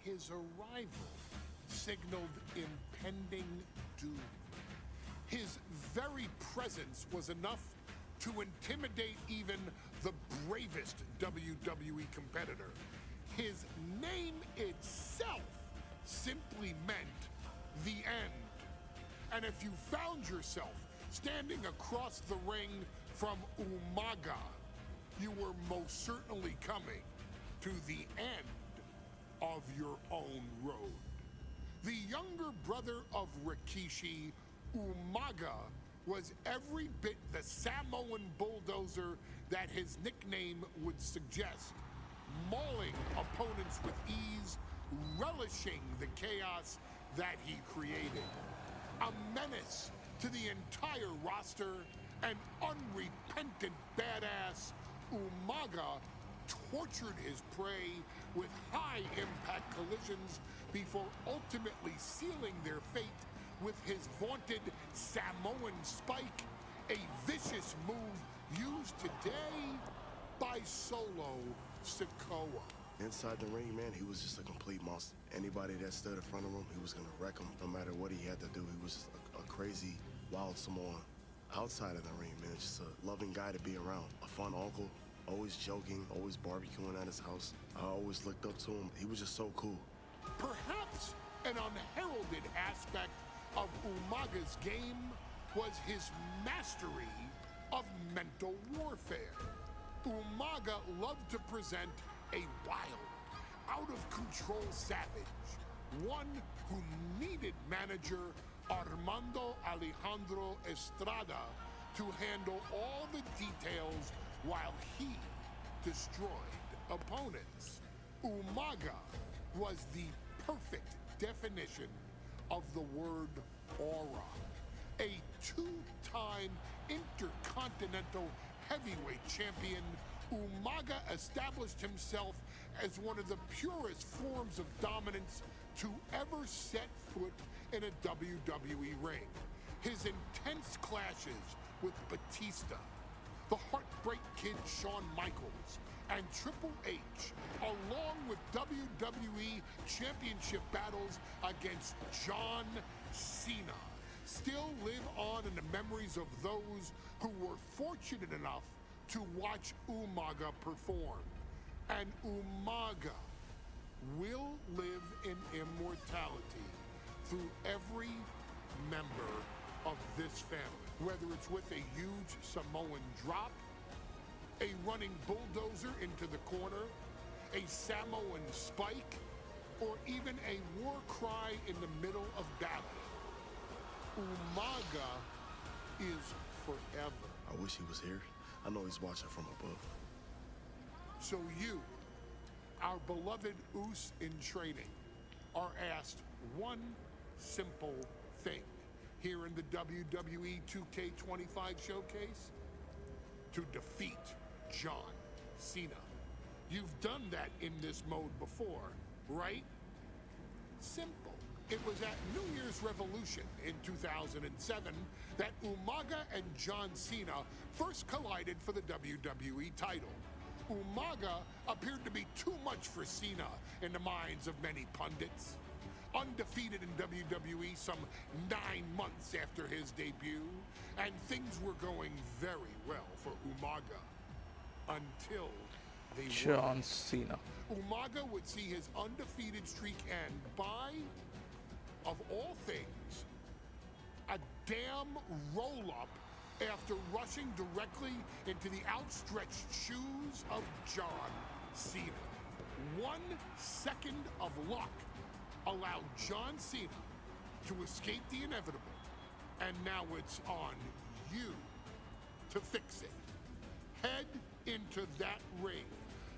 His arrival signaled impending doom. His very presence was enough to intimidate even the bravest WWE competitor. His name itself simply meant the end. And if you found yourself standing across the ring from Umaga, you were most certainly coming to the end of your own road. The younger brother of Rikishi, Umaga, was every bit the Samoan bulldozer that his nickname would suggest, mauling opponents with ease, relishing the chaos that he created. A menace to the entire roster, an unrepentant badass, Umaga tortured his prey with high-impact collisions before ultimately sealing their fate with his vaunted Samoan spike, a vicious move used today by Solo Sikoa. Inside the ring, man, he was just a complete monster. Anybody that stood in front of him, he was going to wreck him no matter what he had to do. He was just a crazy, wild Samoan. Outside of the ring, man, just a loving guy to be around. A fun uncle, always joking, always barbecuing at his house. I always looked up to him. He was just so cool. Perhaps an unheralded aspect of Umaga's game was his mastery of mental warfare. Umaga loved to present a wild, out-of-control savage, one who needed manager Armando Alejandro Estrada to handle all the details while he destroyed opponents. Umaga was the perfect definition of the word aura. A two-time intercontinental heavyweight champion, Umaga established himself as one of the purest forms of dominance to ever set foot in a WWE ring. His intense clashes with Batista, the Heartbreak Kid Shawn Michaels, and Triple H, along with WWE Championship battles against John Cena, still live on in the memories of those who were fortunate enough to watch Umaga perform. And Umaga will live in immortality through every member of this family, whether it's with a huge Samoan drop, a running bulldozer into the corner, a Samoan spike, or even a war cry in the middle of battle. Umaga is forever. I wish he was here. I know he's watching from above. So you, our beloved Us in training, are asked one simple thing here in the WWE 2K25 showcase: to defeat John Cena. You've done that in this mode before, right? Simple. It was at New Year's Revolution in 2007 that Umaga and John Cena first collided for the WWE title. Umaga appeared to be too much for Cena in the minds of many pundits. Undefeated in WWE some 9 months after his debut, and things were going very well for Umaga. Until they John Cena. Umaga would see his undefeated streak end by, of all things, a damn roll-up after rushing directly into the outstretched shoes of John Cena. 1 second of luck allowed John Cena to escape the inevitable, and now it's on you to fix it. Head into that ring.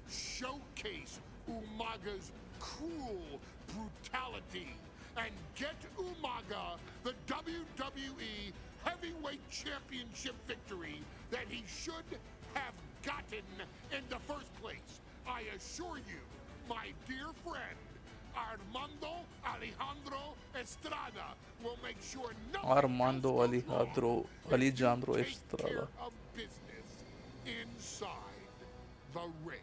Showcase Umaga's cruel brutality and get Umaga the WWE Heavyweight Championship victory that he should have gotten in the first place. I assure you, my dear friend, Armando Alejandro Estrada will make sure Armando Alejandro Estrada of business inside the ring.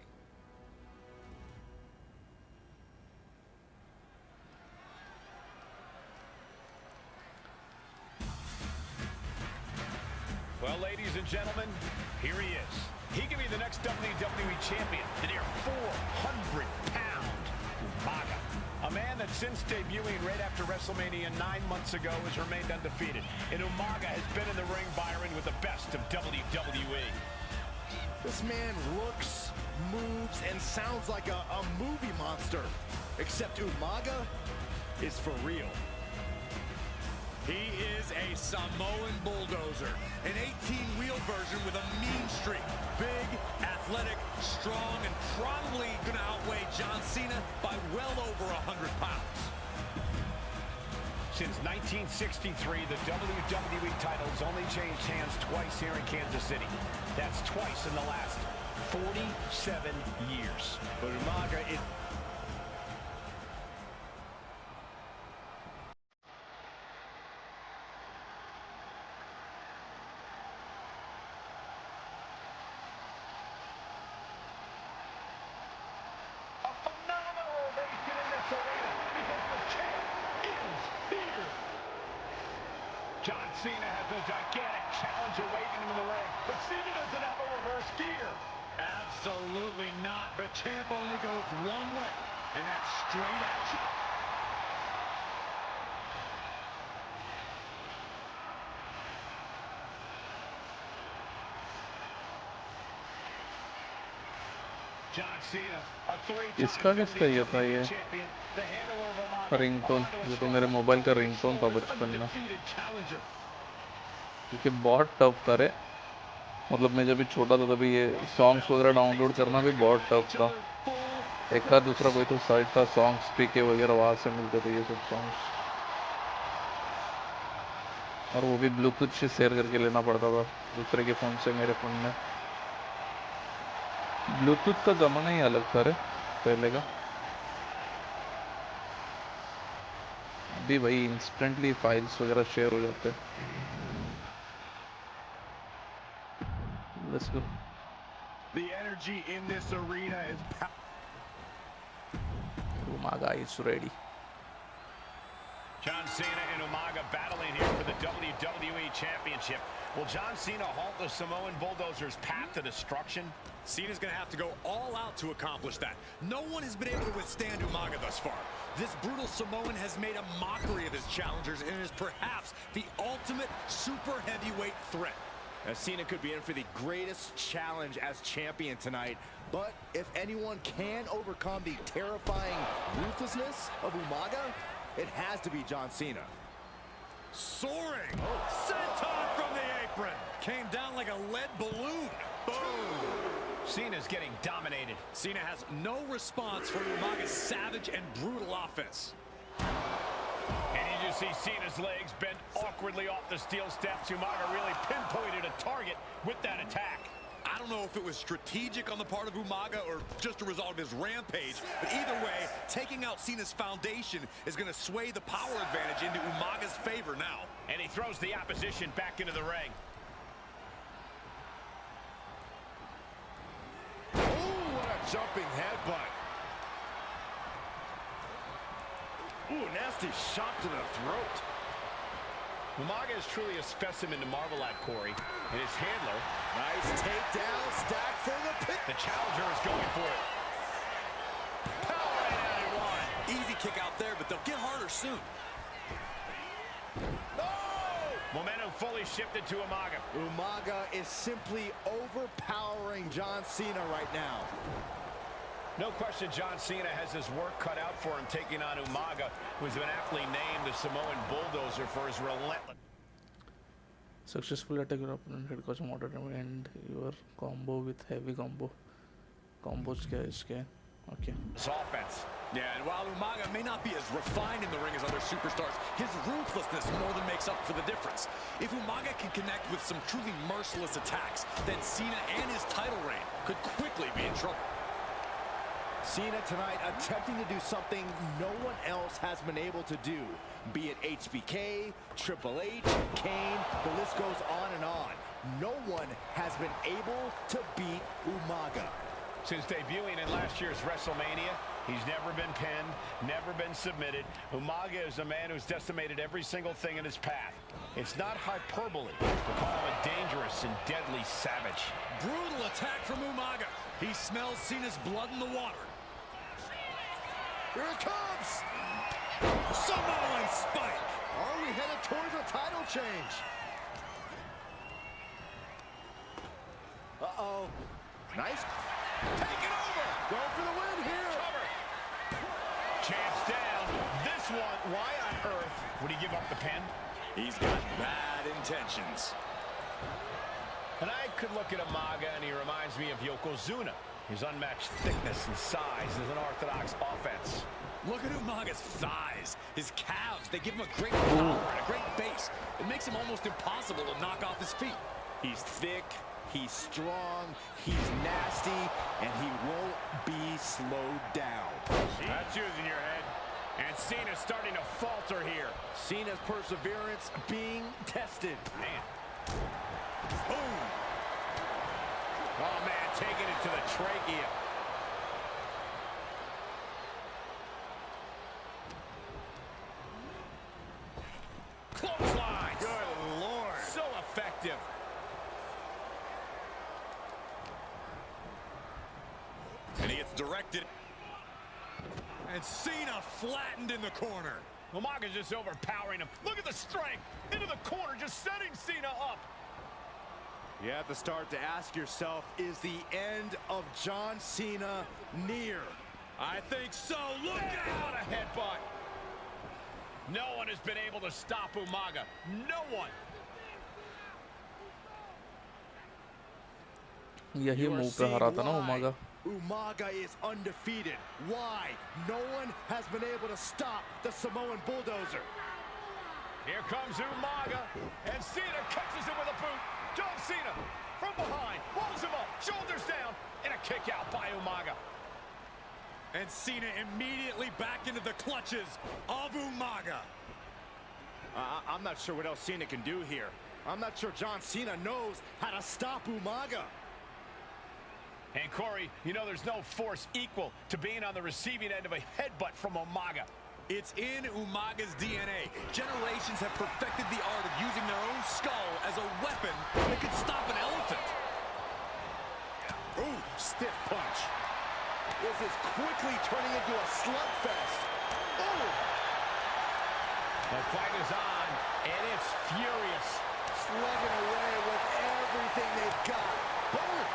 Well, ladies and gentlemen, here he is. He can be the next WWE champion, the near 400-pound Umaga. A man that since debuting right after WrestleMania 9 months ago has remained undefeated. And Umaga has been in the ring, Byron, with the best of WWE. This man looks, moves, and sounds like a movie monster. Except Umaga is for real. He is a Samoan bulldozer, an 18-wheel version with a mean streak. Big, athletic, strong, and probably going to outweigh John Cena by well over 100 pounds. Since 1963, the WWE title has only changed hands twice here in Kansas City. That's twice in the last 47 years. But Umaga is... John Cena has a gigantic challenge awaiting him in the ring, but Cena doesn't have a reverse gear. Absolutely not. The champ only goes one way, and that's straight at you. इसका किसका ये था ये ringtone? ये तो मेरे mobile का ringtone था बचपन में, क्योंकि बहुत टफ था रे। मतलब मैं जब भी छोटा था तभी ये सॉन्ग्स वगैरह डाउनलोड करना भी बहुत टफ था। एक का दूसरा कोई तो साइट था सॉन्ग्स पीके वगैरह, वहाँ से मिलते थे ये सब सॉन्ग्स, और वो भी ब्लूटूथ से शेयर करके लेना पड़ता था दूसरे के फ़ोन से मेरे फ़ोन में। ब्लूटूथ का ज़माना ही अलग था रे पहले का। अभी भाई इंस्टेंटली फाइल्स वगैरह शेयर हो जाते हैं। Let's go. The energy in this arena is Umaga is ready. John Cena and Umaga battling here for the WWE Championship. Will John Cena halt the Samoan Bulldozer's path to destruction? Cena's going to have to go all out to accomplish that. No one has been able to withstand Umaga thus far. This brutal Samoan has made a mockery of his challengers and is perhaps the ultimate super heavyweight threat. Now, Cena could be in for the greatest challenge as champion tonight, but if anyone can overcome the terrifying ruthlessness of Umaga, it has to be John Cena. Soaring! Senton from the apron! Came down like a lead balloon. Boom! Cena's getting dominated. Cena has no response for Umaga's savage and brutal offense. And you just see Cena's legs bend awkwardly off the steel steps. Umaga really pinpointed a target with that attack. I don't know if it was strategic on the part of Umaga or just a result of his rampage, but either way, taking out Cena's foundation is going to sway the power advantage into Umaga's favor now. And he throws the opposition back into the ring. Oh, what a jumping headbutt. Ooh, nasty shot to the throat. Umaga is truly a specimen to marvel at, Corey. And his handler. Nice takedown, stack for the pin. The challenger is going for it. Power right out in one. Easy kick out there, but they'll get harder soon. No! Momentum fully shifted to Umaga. Umaga is simply overpowering John Cena right now. No question John Cena has his work cut out for him taking on Umaga, who's been aptly named the Samoan Bulldozer for his relentless. Successful attack your opponent head cause moderate and your combo with heavy combo. Combos kya hai iske? Okay. This offense. Yeah, and while Umaga may not be as refined in the ring as other superstars, his ruthlessness more than makes up for the difference. If Umaga can connect with some truly merciless attacks, then Cena and his title reign could quickly be in trouble. Cena tonight attempting to do something no one else has been able to do. Be it HBK, Triple H, Kane, the list goes on and on. No one has been able to beat Umaga. Since debuting in last year's WrestleMania, he's never been pinned, never been submitted. Umaga is a man who's decimated every single thing in his path. It's not hyperbole to call him a dangerous and deadly savage. Brutal attack from Umaga. He smells Cena's blood in the water. Here it comes! Samoan spike! Are we headed towards a title change? Uh-oh. Nice. Take it over! Go for the win here! Cover. Champ's down. This one, why on earth would he give up the pin? He's got bad intentions. And I could look at Umaga and he reminds me of Yokozuna. His unmatched thickness and size is an orthodox offense. Look at Umaga's thighs, his calves. They give him a great power and a great base. It makes him almost impossible to knock off his feet. He's thick, he's strong, he's nasty, and he won't be slowed down. That's using your head. And Cena's starting to falter here. Cena's perseverance being tested. Man. Boom. Oh, man, taking it to the trachea. Clothesline. Good Lord. So effective. And he gets directed. And Cena flattened in the corner. Umaga's just overpowering him. Look at the strength. Into the corner, just setting Cena up. You have to start to ask yourself, is the end of John Cena near? I think so. Look out! What a headbutt. No one has been able to stop Umaga. No one. यही move पे हरा था ना Umaga. Umaga is undefeated. Why? No one has been able to stop the Samoan bulldozer. Here comes Umaga, and Cena catches him with a boot. John Cena from behind, rolls him up, shoulders down, and a kick out by Umaga. And Cena immediately back into the clutches of Umaga. I'm not sure what else Cena can do here. I'm not sure John Cena knows how to stop Umaga. And Corey, you know there's no force equal to being on the receiving end of a headbutt from Umaga. It's in Umaga's DNA. Generations have perfected the art of using their own skull as a weapon that could stop an elephant. Ooh, stiff punch. This is quickly turning into a slugfest. Oh! The fight is on, and it's furious. Slugging away with everything they've got. Boom!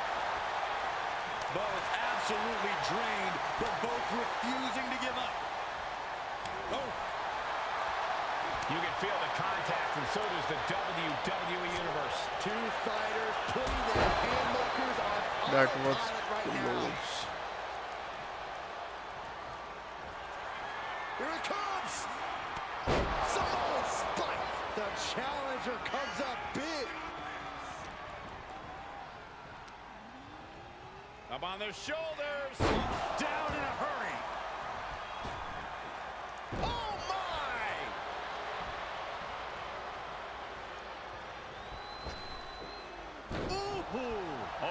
Both absolutely drained, but both refusing to give up. Oh! You can feel the contact, and so does the WWE Universe. Two fighters putting their haymakers on That was right now. Here it comes! Samoan spike! The challenger comes up big. Up on their shoulders. Down in a hurry. Oh, my! Ooh.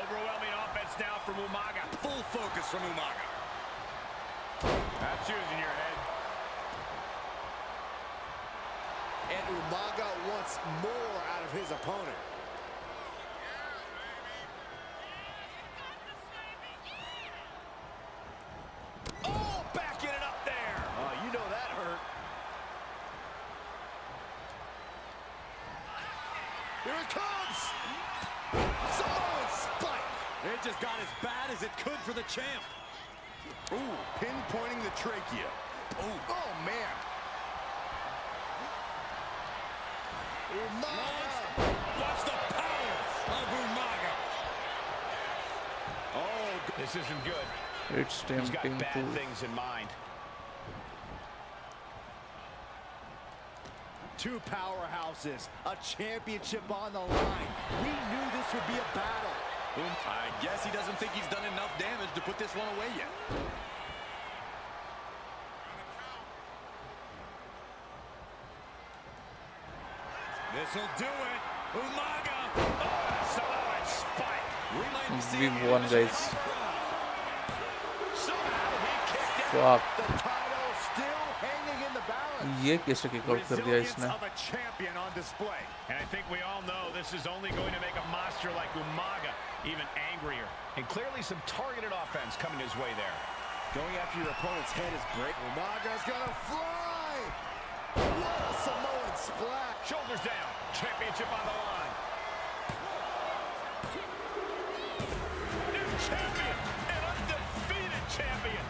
Overwhelming offense now from Umaga. Full focus from Umaga. That's using your head. And Umaga wants more out of his opponent. Oh, backing it up there. Oh, you know that hurt. Here it comes! Samoan spike! It just got as bad as it could for the champ. Ooh, pinpointing the trachea. Ooh, oh man! Umaga! Watch the power of Umaga. Oh, this isn't good. It's He's got tempting bad to. things in mind. Two powerhouses, a championship on the line. We knew this would be a battle. I guess he doesn't think he's done enough damage to put this one away yet. This'll do it. Umaga. Oh, Samoan spike. We might be We seeing won, guys. Somehow he kicked Fuck. The title still hanging in the balance. ये कैसे kick out कर दिया Resilience इसने? of a champion on display. And I think we all know this is only going to make a monster like Umaga even angrier. And clearly some targeted offense coming his way there. Going after your opponent's head is great. Umaga's gonna fly! What a Samoan splash! Shoulders down. Championship on the line. New champion. An undefeated champion.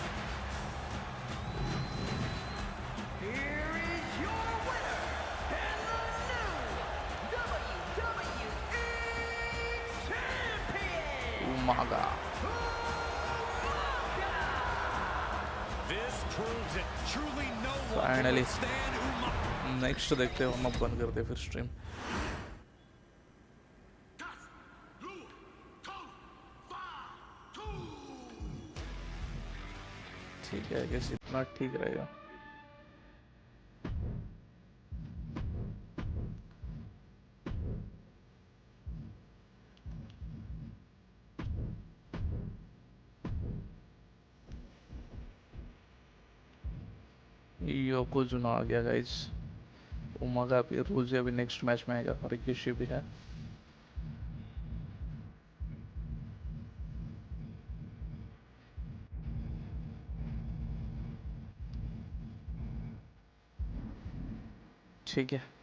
Here is your winner, and the new WWE Champion, Umaga. This proves it. Truly no one can Finally. withstand Umaga. Next देखते हैं, हम अब बंद करते हैं फिर stream. ठीक है, कैसे इतना ठीक रहेगा. योकोजुना आ गया गाइस. उमागा भी रोज़ अभी नेक्स्ट मैच में आएगा. रिकिशी भी है. ठीक है.